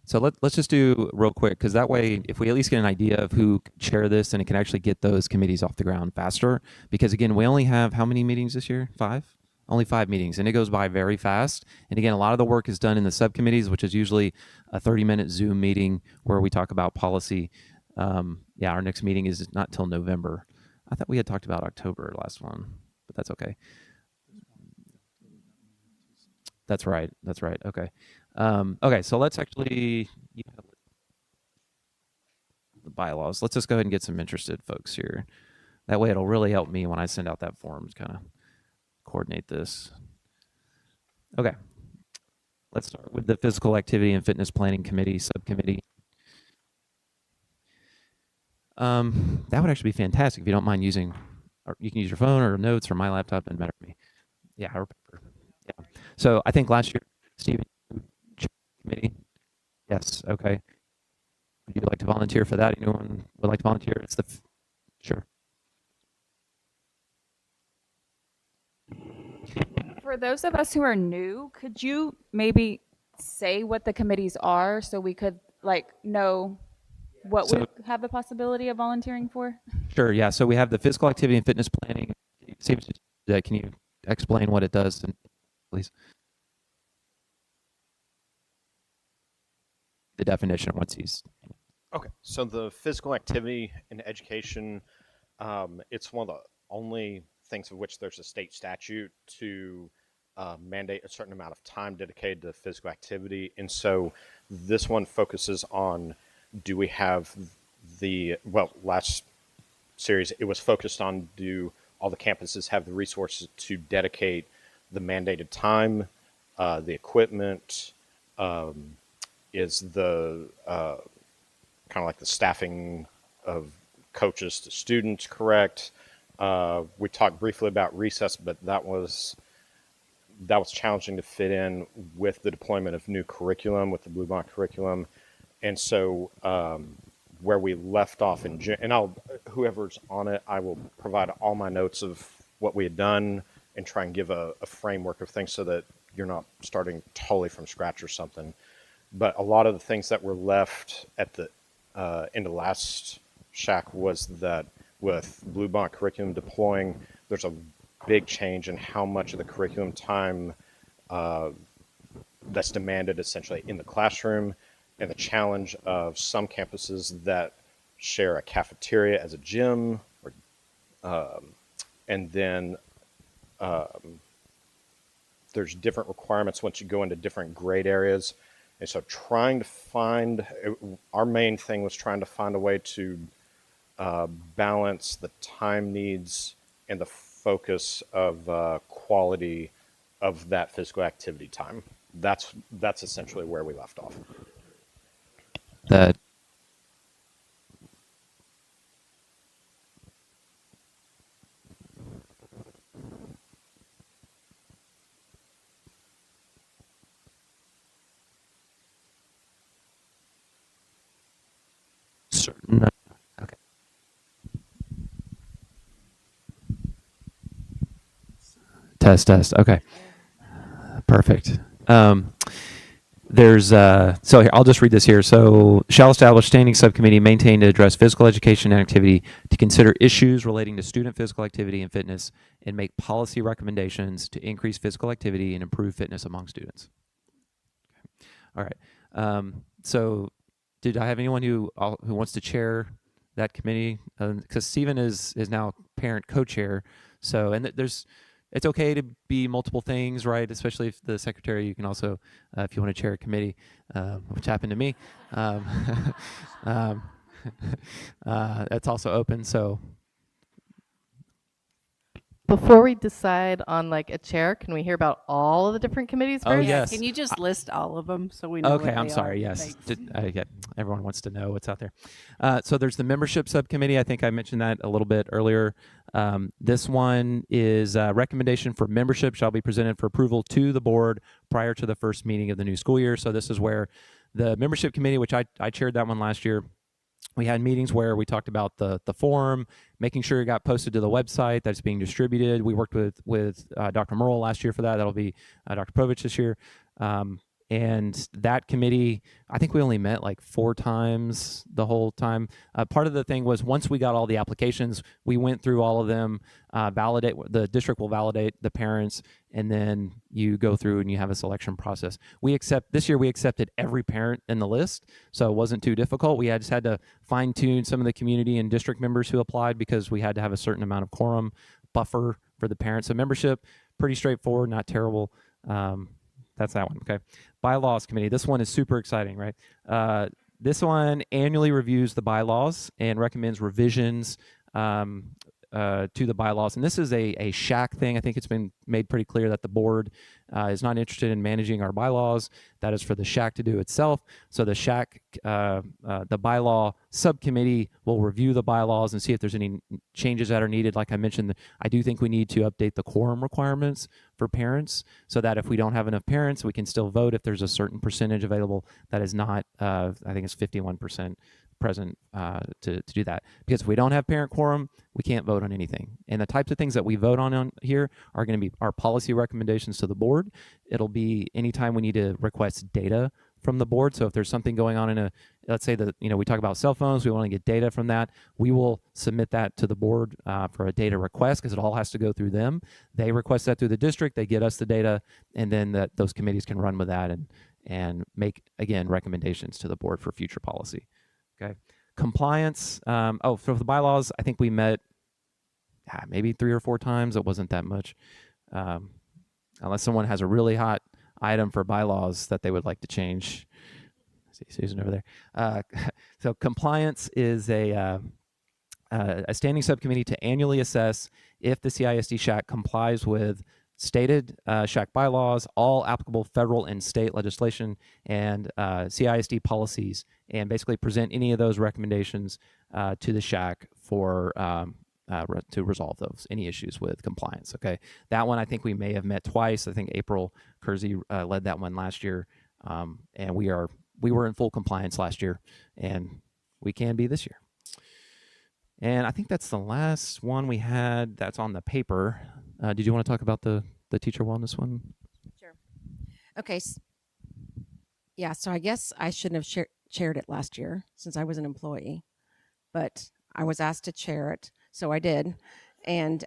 Speaker 37: So let's just do real quick, because that way, if we at least get an idea of who could chair this, and it can actually get those committees off the ground faster. Because again, we only have how many meetings this year? 5? Only 5 meetings, and it goes by very fast. And again, a lot of the work is done in the subcommittees, which is usually a 30-minute Zoom meeting where we talk about policy. Yeah, our next meeting is not till November. I thought we had talked about October last one, but that's okay. That's right. That's right. Okay. Okay, so let's actually, the bylaws. Let's just go ahead and get some interested folks here. That way it'll really help me when I send out that form to kind of coordinate this. Okay. Let's start with the Physical Activity and Fitness Planning Committee subcommittee. That would actually be fantastic if you don't mind using, or you can use your phone or notes or my laptop, and matter to me. Yeah, I remember. Yeah. So I think last year, Stephen, committee. Yes. Okay. Would you like to volunteer for that? Anyone would like to volunteer? It's sure.
Speaker 2: For those of us who are new, could you maybe say what the committees are so we could know what we have the possibility of volunteering for?
Speaker 37: Sure. Yeah. So we have the Physical Activity and Fitness Planning. Can you explain what it does, please? The definition once he's
Speaker 10: okay. So the physical activity and education, it's one of the only things of which there's a state statute to mandate a certain amount of time dedicated to physical activity. And so this one focuses on, do we have last series it was focused on, do all the campuses have the resources to dedicate the mandated time, the equipment, is the kind of like the staffing of coaches to students correct? We talked briefly about recess, but that was challenging to fit in with the deployment of new curriculum, with the Bluebond curriculum. And so where we left off in June, and whoever's on it, I will provide all my notes of what we had done and try and give a framework of things so that you're not starting totally from scratch or something. But a lot of the things that were left at the end of last shack was that with Bluebond curriculum deploying, there's a big change in how much of the curriculum time that's demanded essentially in the classroom, and the challenge of some campuses that share a cafeteria as a gym, or, and then there's different requirements once you go into different grade areas. And so trying to find, our main thing was trying to find a way to balance the time needs and the focus of quality of that physical activity time. That's essentially where we left off.
Speaker 37: That no. Okay. Test. Okay. Perfect. There's so here I'll just read this here. So shall establish standing subcommittee maintained to address physical education and activity, to consider issues relating to student physical activity and fitness, and make policy recommendations to increase physical activity and improve fitness among students. Okay. All right. So did I have anyone who wants to chair that committee? Because Stephen is now parent co-chair. So and it's okay to be multiple things, right? Especially if the secretary, you can also, if you want to chair a committee, which happened to me, that's also open. So
Speaker 4: before we decide on like a chair, can we hear about all of the different committees first?
Speaker 37: Oh, yes.
Speaker 18: Can you just list all of them so we know
Speaker 37: Okay,
Speaker 18: what
Speaker 37: I'm
Speaker 18: they
Speaker 37: sorry.
Speaker 18: are?
Speaker 37: Yes,
Speaker 18: Thanks.
Speaker 37: everyone wants to know what's out there. So there's the membership subcommittee. I think I mentioned that a little bit earlier. This one is recommendation for membership shall be presented for approval to the board prior to the first meeting of the new school year. So this is where the membership committee, which I chaired that one last year, we had meetings where we talked about the forum, making sure it got posted to the website that's being distributed. We worked with Dr. Merle last year for that. That'll be Dr. Povich this year. And that committee, I think we only met like 4 times the whole time. Part of the thing was once we got all the applications, we went through all of them, the district will validate the parents, and then you go through and you have a selection process. This year we accepted every parent in the list, so it wasn't too difficult. We just had to fine tune some of the community and district members who applied because we had to have a certain amount of quorum buffer for the parents. So membership, pretty straightforward, not terrible. That's that one, okay. Bylaws committee, this one is super exciting, right? This one annually reviews the bylaws and recommends revisions to the bylaws. And this is a SHAC thing. I think it's been made pretty clear that the board is not interested in managing our bylaws. That is for the SHAC to do itself. So the SHAC, the bylaw subcommittee will review the bylaws and see if there's any changes that are needed. Like I mentioned, I do think we need to update the quorum requirements for parents so that if we don't have enough parents, we can still vote if there's a certain percentage available that is not, I think it's 51% present to do that. Because if we don't have parent quorum, we can't vote on anything. And the types of things that we vote on here are going to be our policy recommendations to the board. It'll be anytime we need to request data from the board. So if there's something going on let's say that, we talk about cell phones, we want to get data from that, we will submit that to the board for a data request because it all has to go through them. They request that through the district, they get us the data, and then those committees can run with that and make, again, recommendations to the board for future policy. Okay, compliance. For the bylaws, I think we met maybe 3 or 4 times. It wasn't that much, unless someone has a really hot item for bylaws that they would like to change. I see Susan over there. So compliance is a standing subcommittee to annually assess if the CISD SHAC complies with stated SHAC bylaws, all applicable federal and state legislation, and CISD policies, and basically present any of those recommendations to the SHAC for to resolve any issues with compliance. Okay, that one I think we may have met twice. I think April Kersey led that one last year, and we were in full compliance last year, and we can be this year. And I think that's the last one we had that's on the paper. Did you want to talk about the teacher wellness one?
Speaker 36: Sure. Okay. Yeah, so I guess I shouldn't have chaired it last year since I was an employee, but I was asked to chair it, so I did. And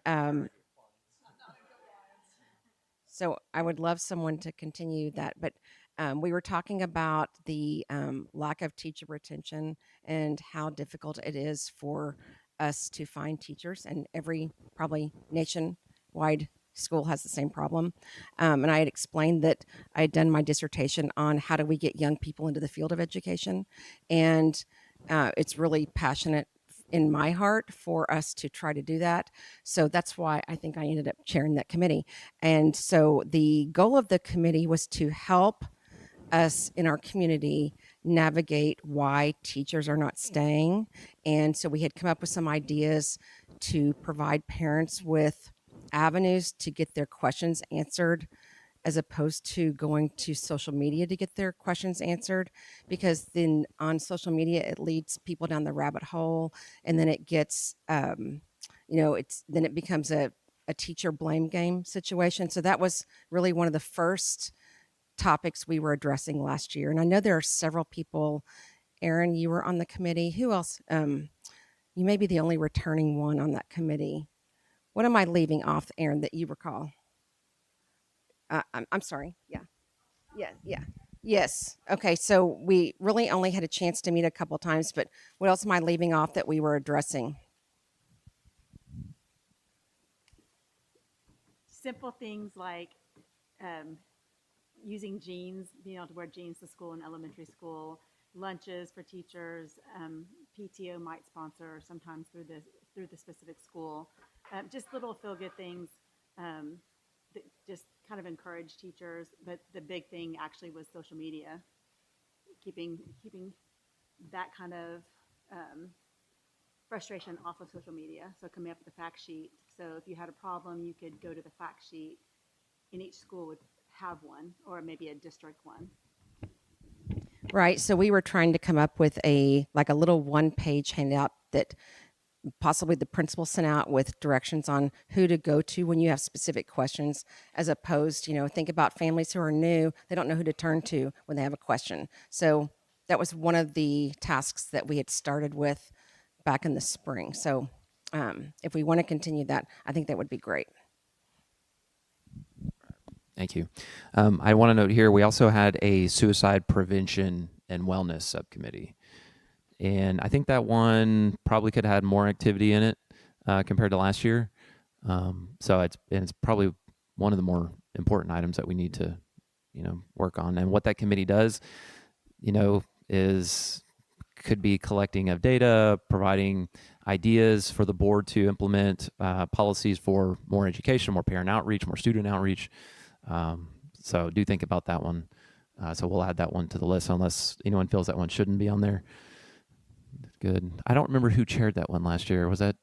Speaker 36: so I would love someone to continue that. But We were talking about the lack of teacher retention and how difficult it is for us to find teachers, and every probably nationwide school has the same problem. And I had explained that I had done my dissertation on how do we get young people into the field of education, and it's really passionate in my heart for us to try to do that. So that's why I think I ended up chairing that committee. And so the goal of the committee was to help us in our community navigate why teachers are not staying. And so we had come up with some ideas to provide parents with avenues to get their questions answered, as opposed to going to social media to get their questions answered, because then on social media it leads people down the rabbit hole, and then it gets then it becomes a teacher blame game situation. So that was really one of the first topics we were addressing last year. And I know there are several people. Aaron, you were on the committee. Who else? You may be the only returning one on that committee. What am I leaving off, Aaron, that you recall? I'm sorry. Yeah. Yes. Okay. So we really only had a chance to meet a couple of times, but what else am I leaving off that we were addressing?
Speaker 18: Simple things like using jeans, being able to wear jeans to school in elementary school, lunches for teachers, PTO might sponsor sometimes through the specific school. Just little feel-good things that just kind of encourage teachers. But the big thing actually was social media, keeping that kind of frustration off of social media. So coming up with a fact sheet. So if you had a problem, you could go to the fact sheet, and each school would have one, or maybe a district one.
Speaker 36: Right. So we were trying to come up with a little one-page handout that possibly the principal sent out with directions on who to go to when you have specific questions, as opposed, think about families who are new. They don't know who to turn to when they have a question. So that was one of the tasks that we had started with back in the spring. So if we want to continue that, I think that would be great.
Speaker 37: Thank you. I want to note here, we also had a suicide prevention and wellness subcommittee. And I think that one probably could have had more activity in it compared to last year. So it's probably one of the more important items that we need to, work on. And what that committee does, could be collecting of data, providing ideas for the board to implement policies for more education, more parent outreach, more student outreach. So do think about that one. So we'll add that one to the list unless anyone feels that one shouldn't be on there. Good. I don't remember who chaired that one last year. Was that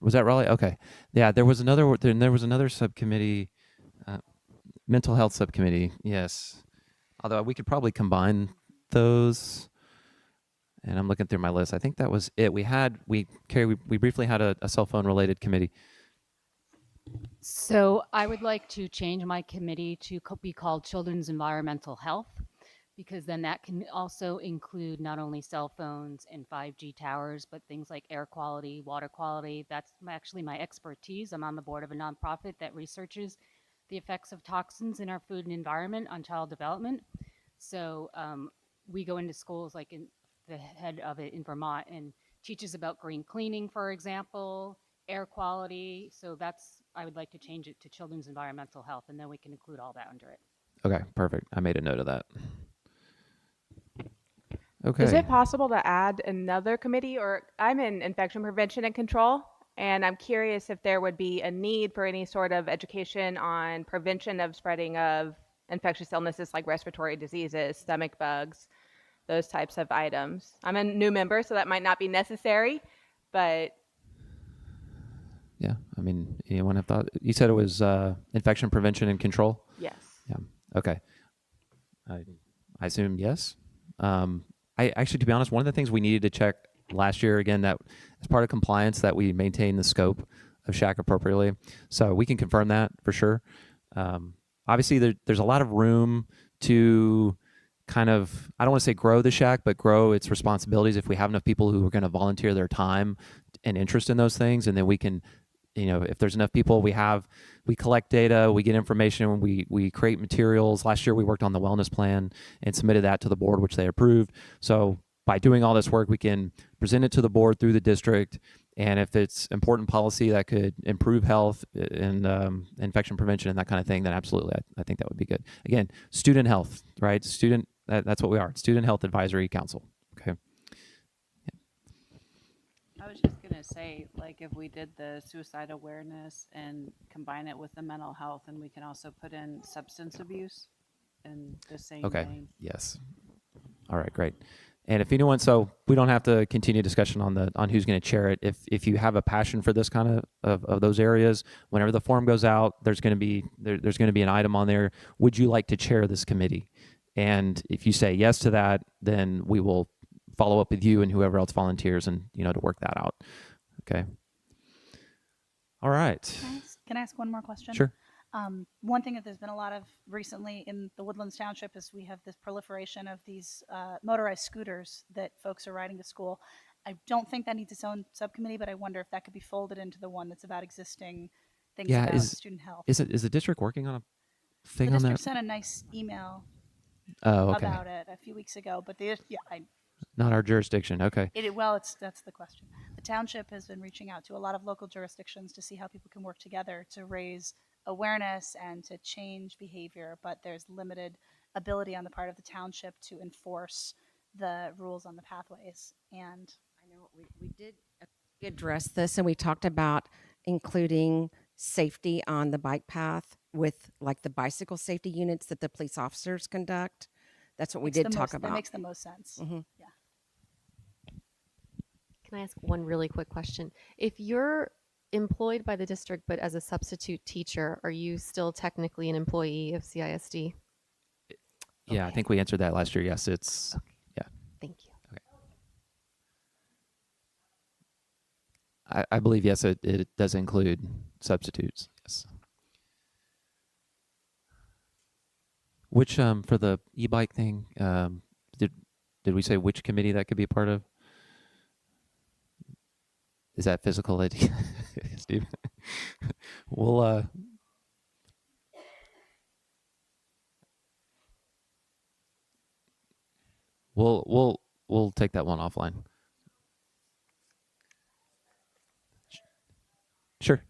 Speaker 37: Raleigh? Okay. Yeah, there was another subcommittee, mental health subcommittee. Yes. Although we could probably combine those. And I'm looking through my list. I think that was it. We briefly had a cell phone related committee.
Speaker 1: So I would like to change my committee to be called Children's Environmental Health, because then that can also include not only cell phones and 5G towers, but things like air quality, water quality. That's actually my expertise. I'm on the board of a nonprofit that researches the effects of toxins in our food and environment on child development. So we go into schools, like in the head of it in Vermont, and teaches about green cleaning, for example, air quality. So I would like to change it to Children's Environmental Health, and then we can include all that under it.
Speaker 37: Okay, perfect. I made a note of that. Okay.
Speaker 2: Is it possible to add another committee? Or I'm in infection prevention and control, and I'm curious if there would be a need for any sort of education on prevention of spreading of infectious illnesses like respiratory diseases, stomach bugs, those types of items. I'm a new member, so that might not be necessary, but
Speaker 37: yeah, I mean, anyone have thought? You said it was infection prevention and control?
Speaker 2: yes.
Speaker 37: Yeah. Okay. I assume yes. I actually, to be honest, one of the things we needed to check last year, again, that as part of compliance, that we maintain the scope of SHAC appropriately. So we can confirm that for sure. Obviously, there's a lot of room to kind of, I don't want to say grow the SHAC, but grow its responsibilities if we have enough people who are going to volunteer their time and interest in those things, and then we can if there's enough people, we collect data, we get information, we create materials. Last year we worked on the wellness plan and submitted that to the board, which they approved. So by doing all this work, we can present it to the board through the district. And if it's important policy that could improve health and infection prevention and that kind of thing, then absolutely, I think that would be good. Again, student health, right? That's what we are. Student Health Advisory Council. Okay.
Speaker 3: I was just going to say, like, if we did the suicide awareness and combine it with the mental health, and we can also put in substance abuse in the same vein.
Speaker 37: Yes. All right, great. And if anyone, so we don't have to continue discussion on who's going to chair it. If you have a passion for this kind of those areas, whenever the form goes out, there's going to be an item on there. Would you like to chair this committee? And if you say yes to that, then we will follow up with you and whoever else volunteers, and to work that out. Okay. All right.
Speaker 6: Can I ask one more question?
Speaker 37: Sure.
Speaker 6: One thing that there's been a lot of recently in the Woodlands Township is we have this proliferation of these motorized scooters that folks are riding to school. I don't think that needs its own subcommittee, but I wonder if that could be folded into the one that's about existing things about student health.
Speaker 37: Is the district working on a thing
Speaker 6: the
Speaker 37: on that?
Speaker 6: district sent a nice email about it a few weeks ago, but
Speaker 37: Not our jurisdiction. Okay.
Speaker 6: That's the question. The township has been reaching out to a lot of local jurisdictions to see how people can work together to raise awareness and to change behavior, but there's limited ability on the part of the township to enforce the rules on the pathways. And
Speaker 36: I know we did address this, and we talked about including safety on the bike path with like the bicycle safety units that the police officers conduct. That's what we did talk about.
Speaker 6: That makes the most sense.
Speaker 36: Mm-hmm.
Speaker 6: Yeah.
Speaker 4: Can I ask one really quick question? If you're employed by the district but as a substitute teacher, are you still technically an employee of CISD?
Speaker 37: Yeah, I think we answered that last year. Yes, it's yeah.
Speaker 4: Thank you.
Speaker 37: I believe yes, it does include substitutes. Yes. Which for the e-bike thing, did we say which committee that could be a part of? Is that physical ed? Steve? We'll take that one offline. Sure.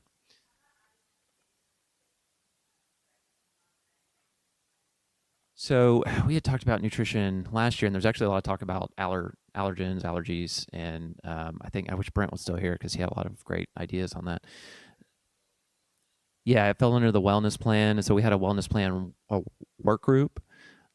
Speaker 37: So we had talked about nutrition last year, and there's actually a lot of talk about allergens, allergies, and I wish Brent was still here because he had a lot of great ideas on that. Yeah, it fell under the wellness plan, and so we had a wellness plan work group.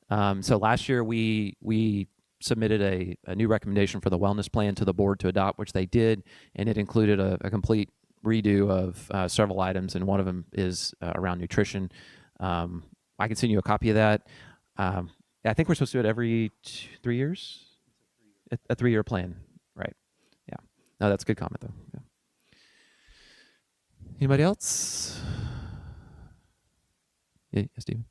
Speaker 37: So last year we submitted a new recommendation for the wellness plan to the board to adopt, which they did, and it included a complete redo of several items, and one of them is around nutrition. I can send you a copy of that. I think we're supposed to do it every 3 years. A 3-year plan, right? Yeah. No, that's a good comment though. Yeah. Anybody else? Yeah, Stephen.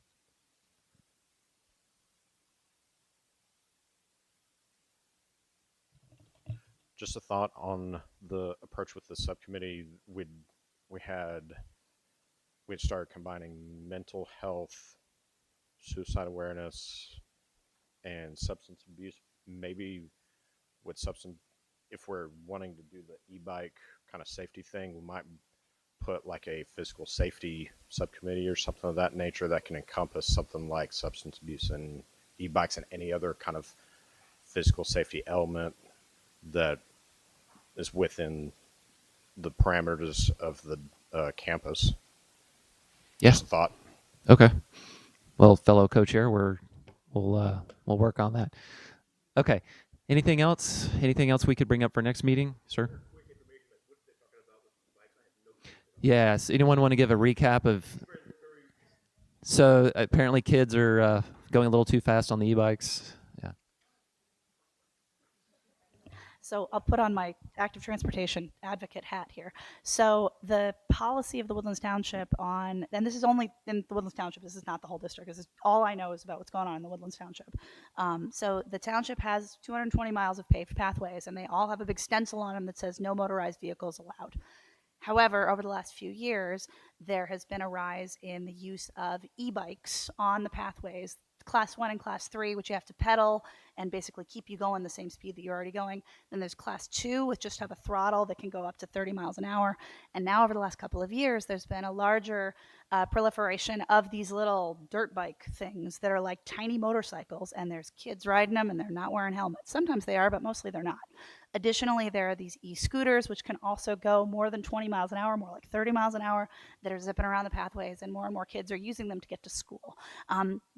Speaker 10: Just a thought on the approach with the subcommittee. We had started combining mental health, suicide awareness, and substance abuse. Maybe with if we're wanting to do the e-bike kind of safety thing, we might put like a physical safety subcommittee or something of that nature that can encompass something like substance abuse and e-bikes and any other kind of physical safety element that is within the parameters of the campus.
Speaker 37: Yeah.
Speaker 10: Just a thought.
Speaker 37: Okay. Well, fellow co-chair, we'll work on that. Okay. Anything else? Anything else we could bring up for next meeting, sir? Yes. Anyone want to give a recap of? So apparently, kids are going a little too fast on the e-bikes. Yeah.
Speaker 6: So I'll put on my active transportation advocate hat here. So the policy of the Woodlands Township and this is only in the Woodlands Township, this is not the whole district, this is all I know is about what's going on in the Woodlands Township. So the township has 220 miles of paved pathways, and they all have a big stencil on them that says no motorized vehicles allowed. However, over the last few years, there has been a rise in the use of e-bikes on the pathways, class 1 and class 3, which you have to pedal and basically keep you going the same speed that you're already going. Then there's class 2, which just have a throttle that can go up to 30 miles an hour. And now over the last couple of years, there's been a larger proliferation of these little dirt bike things that are like tiny motorcycles, and there's kids riding them and they're not wearing helmets. Sometimes they are, but mostly they're not. Additionally, there are these e-scooters, which can also go more than 20 miles an hour, more like 30 miles an hour, that are zipping around the pathways, and more kids are using them to get to school,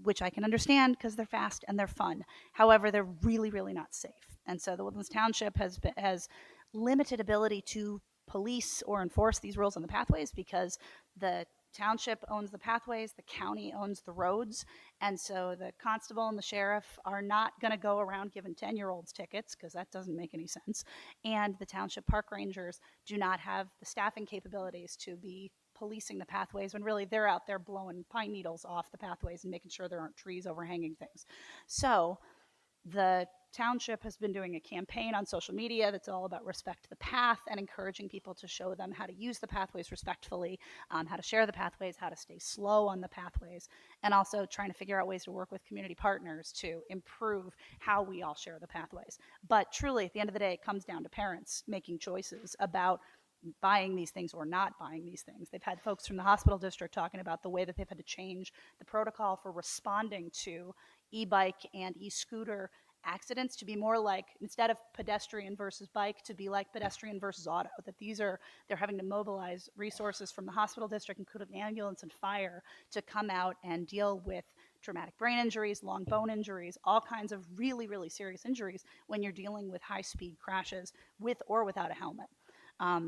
Speaker 6: which I can understand because they're fast and they're fun. However, they're really, really not safe. And so the Woodlands Township has limited ability to police or enforce these rules on the pathways because the township owns the pathways, the county owns the roads, and so the constable and the sheriff are not going to go around giving 10-year-olds tickets because that doesn't make any sense. And the township park rangers do not have the staffing capabilities to be policing the pathways when really they're out there blowing pine needles off the pathways and making sure there aren't trees overhanging things. So the township has been doing a campaign on social media that's all about respect the path and encouraging people to show them how to use the pathways respectfully, how to share the pathways, how to stay slow on the pathways, and also trying to figure out ways to work with community partners to improve how we all share the pathways. But truly, at the end of the day, it comes down to parents making choices about buying these things or not buying these things. They've had folks from the hospital district talking about the way that they've had to change the protocol for responding to e-bike and e-scooter accidents to be more like, instead of pedestrian versus bike, to be like pedestrian versus auto, that they're having to mobilize resources from the hospital district, including ambulance and fire, to come out and deal with traumatic brain injuries, long bone injuries, all kinds of really, really serious injuries when you're dealing with high-speed crashes with or without a helmet.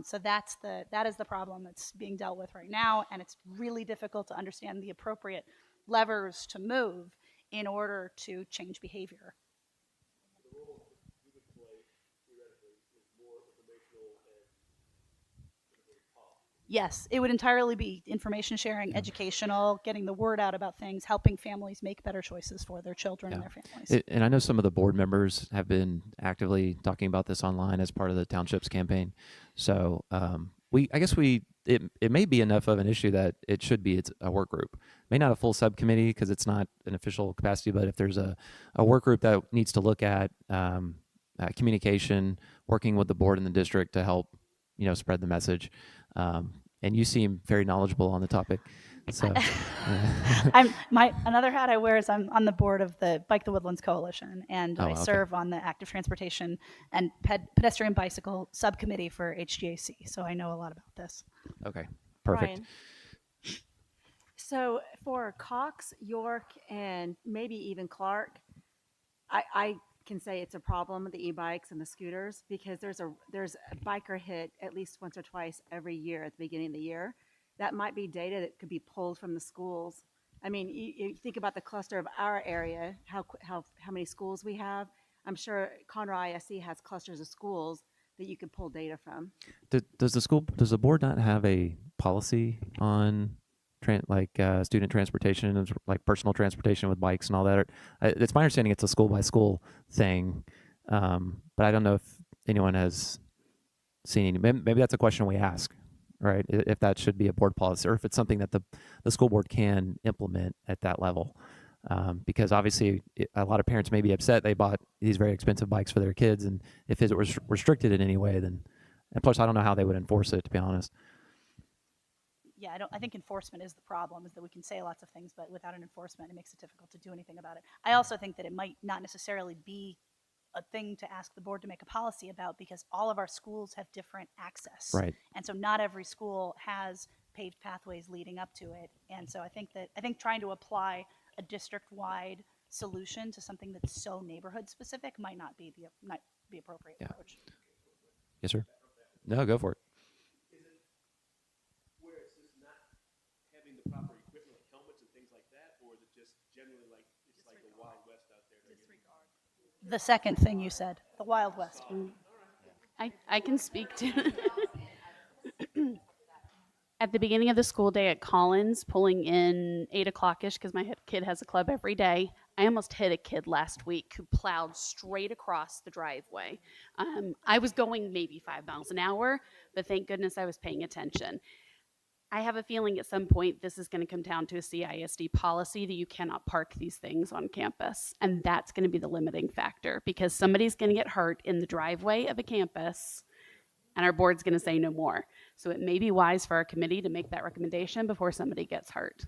Speaker 6: So that is the problem that's being dealt with right now, and it's really difficult to understand the appropriate levers to move in order to change behavior. Yes, it would entirely be information sharing, educational, getting the word out about things, helping families make better choices for their children and their families.
Speaker 37: And I know some of the board members have been actively talking about this online as part of the township's campaign. So it may be enough of an issue that it should be a work group. May not a full subcommittee because it's not an official capacity, but if there's a work group that needs to look at communication, working with the board and the district to help, spread the message. And you seem very knowledgeable on the topic. So
Speaker 6: another hat I wear is I'm on the board of the Bike the Woodlands Coalition, and I serve on the active transportation and pedestrian bicycle subcommittee for HGAC. So I know a lot about this.
Speaker 37: Okay, perfect.
Speaker 18: Ryan. So for Cox, York, and maybe even Clark, I can say it's a problem with the e-bikes and the scooters because there's a biker hit at least once or twice every year at the beginning of the year. That might be data that could be pulled from the schools. I mean, you think about the cluster of our area, how many schools we have. I'm sure Conroe ISD has clusters of schools that you could pull data from.
Speaker 37: Does the board not have a policy on student transportation, like personal transportation with bikes and all that? It's my understanding it's a school by school thing, but I don't know if anyone has seen any. Maybe that's a question we ask, right? If that should be a board policy, or if it's something that the school board can implement at that level. Because obviously a lot of parents may be upset they bought these very expensive bikes for their kids, and if it was restricted in any way, then, and plus I don't know how they would enforce it, to be honest.
Speaker 6: Yeah, I think enforcement is the problem, is that we can say lots of things, but without an enforcement, it makes it difficult to do anything about it. I also think that it might not necessarily be a thing to ask the board to make a policy about, because all of our schools have different access.
Speaker 37: Right.
Speaker 6: And so not every school has paved pathways leading up to it. And so I think trying to apply a district-wide solution to something that's so neighborhood specific might not be the appropriate approach.
Speaker 37: Yes, sir. No, go for it.
Speaker 8: The proper equipment like helmets and things like that, or is it just generally like it's like the Wild West out there?
Speaker 6: The second thing you said, the Wild West.
Speaker 11: I can speak to at the beginning of the school day at Collins, pulling in 8 o'clock-ish, because my kid has a club every day, I almost hit a kid last week who plowed straight across the driveway. I was going maybe 5 miles an hour, but thank goodness I was paying attention. I have a feeling at some point this is going to come down to a CISD policy that you cannot park these things on campus. And that's going to be the limiting factor, because somebody's going to get hurt in the driveway of a campus and our board's going to say no more. So it may be wise for our committee to make that recommendation before somebody gets hurt.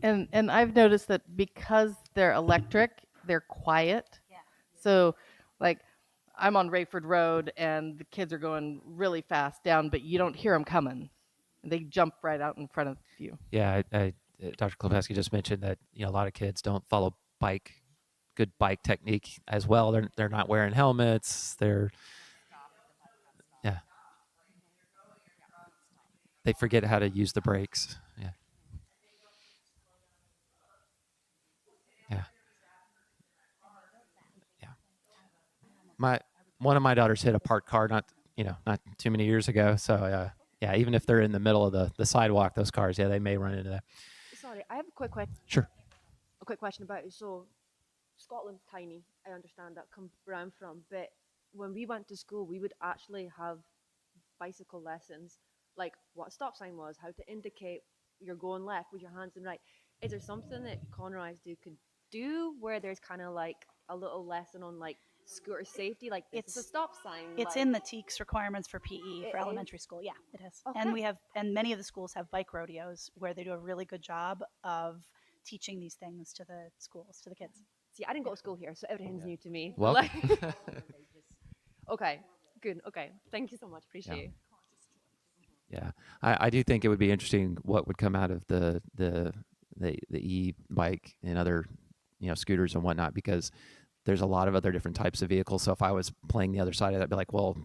Speaker 12: And I've noticed that because they're electric, they're quiet. Yeah. So like I'm on Rayford Road and the kids are going really fast down, but you don't hear them coming. They jump right out in front of you.
Speaker 37: Yeah, Dr. Klepeski just mentioned that a lot of kids don't follow good bike technique as well. They're not wearing helmets. They forget how to use the brakes. Yeah. One of my daughters hit a parked car not too many years ago. So even if they're in the middle of the sidewalk, those cars, they may run into that.
Speaker 21: Sorry, I have a quick question.
Speaker 37: Sure.
Speaker 21: A quick question about it. So Scotland's tiny. I understand that, where I'm from, but when we went to school, we would actually have bicycle lessons, like what a stop sign was, how to indicate you're going left with your hands and right. Is there something that Conroe ISD could do where there's kind of like a little lesson on like scooter safety, like it's a stop sign?
Speaker 6: It's
Speaker 21: like,
Speaker 6: in the TEKS requirements for PE for elementary school. Yeah, it is.
Speaker 21: Okay.
Speaker 6: And many of the schools have bike rodeos where they do a really good job of teaching these things to the schools, to the kids.
Speaker 21: See, I didn't go to school here, so everything's new to me.
Speaker 37: Well,
Speaker 21: okay, good. Okay, thank you so much. Appreciate you.
Speaker 37: Yeah, I do think it would be interesting what would come out of the e-bike and other scooters and whatnot, because there's a lot of other different types of vehicles. So if I was playing the other side of that, I'd be like, well,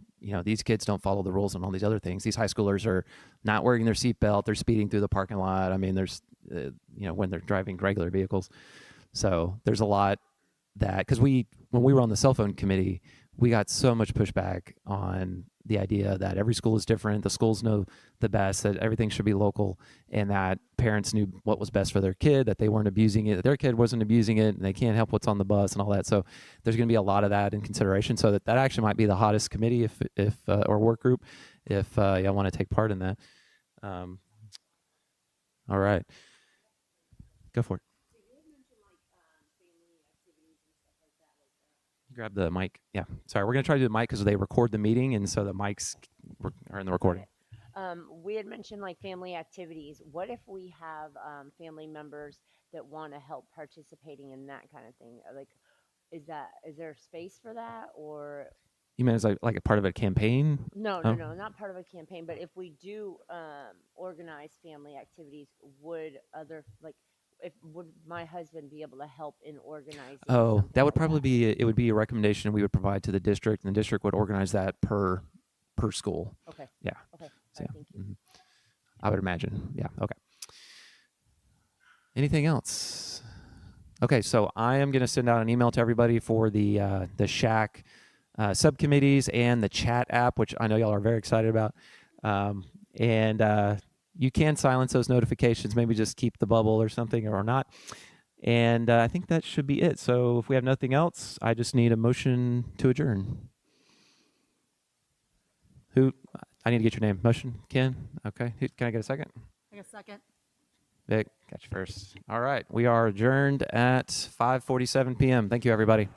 Speaker 37: these kids don't follow the rules on all these other things. These high schoolers are not wearing their seatbelt. They're speeding through the parking lot. I mean, there's when they're driving regular vehicles. So there's a lot that, because when we were on the cell phone committee, we got so much pushback on the idea that every school is different. The schools know the best, that everything should be local, and that parents knew what was best for their kid, that they weren't abusing it, that their kid wasn't abusing it, and they can't help what's on the bus and all that. So there's going to be a lot of that in consideration. So that actually might be the hottest committee if or work group if y'all want to take part in that. All right. Go for it. Grab the mic. Yeah. Sorry, we're going to try to do the mic because they record the meeting, and so the mics are in the recording.
Speaker 22: We had mentioned like family activities. What if we have family members that want to help participating in that kind of thing? Like, is there space for that, or?
Speaker 37: You mean as like a part of a campaign?
Speaker 22: No, not part of a campaign. But if we do organize family activities, would my husband be able to help in organizing?
Speaker 37: Oh, that would probably be it. Would be a recommendation we would provide to the district, and the district would organize that per school.
Speaker 22: Okay.
Speaker 37: Yeah.
Speaker 22: Okay.
Speaker 37: So,
Speaker 22: Right, thank you.
Speaker 37: I would imagine. Yeah. Okay. Anything else? Okay. So I am going to send out an email to everybody for the SHAC subcommittees and the chat app, which I know y'all are very excited about. You can silence those notifications, maybe just keep the bubble or something or not. And I think that should be it. So if we have nothing else, I just need a motion to adjourn. I need to get your name. Motion, Ken? Okay. Can I get a second?
Speaker 18: I guess second.
Speaker 37: Vic, got you first. All right. We are adjourned at 5:47 p.m. Thank you, everybody.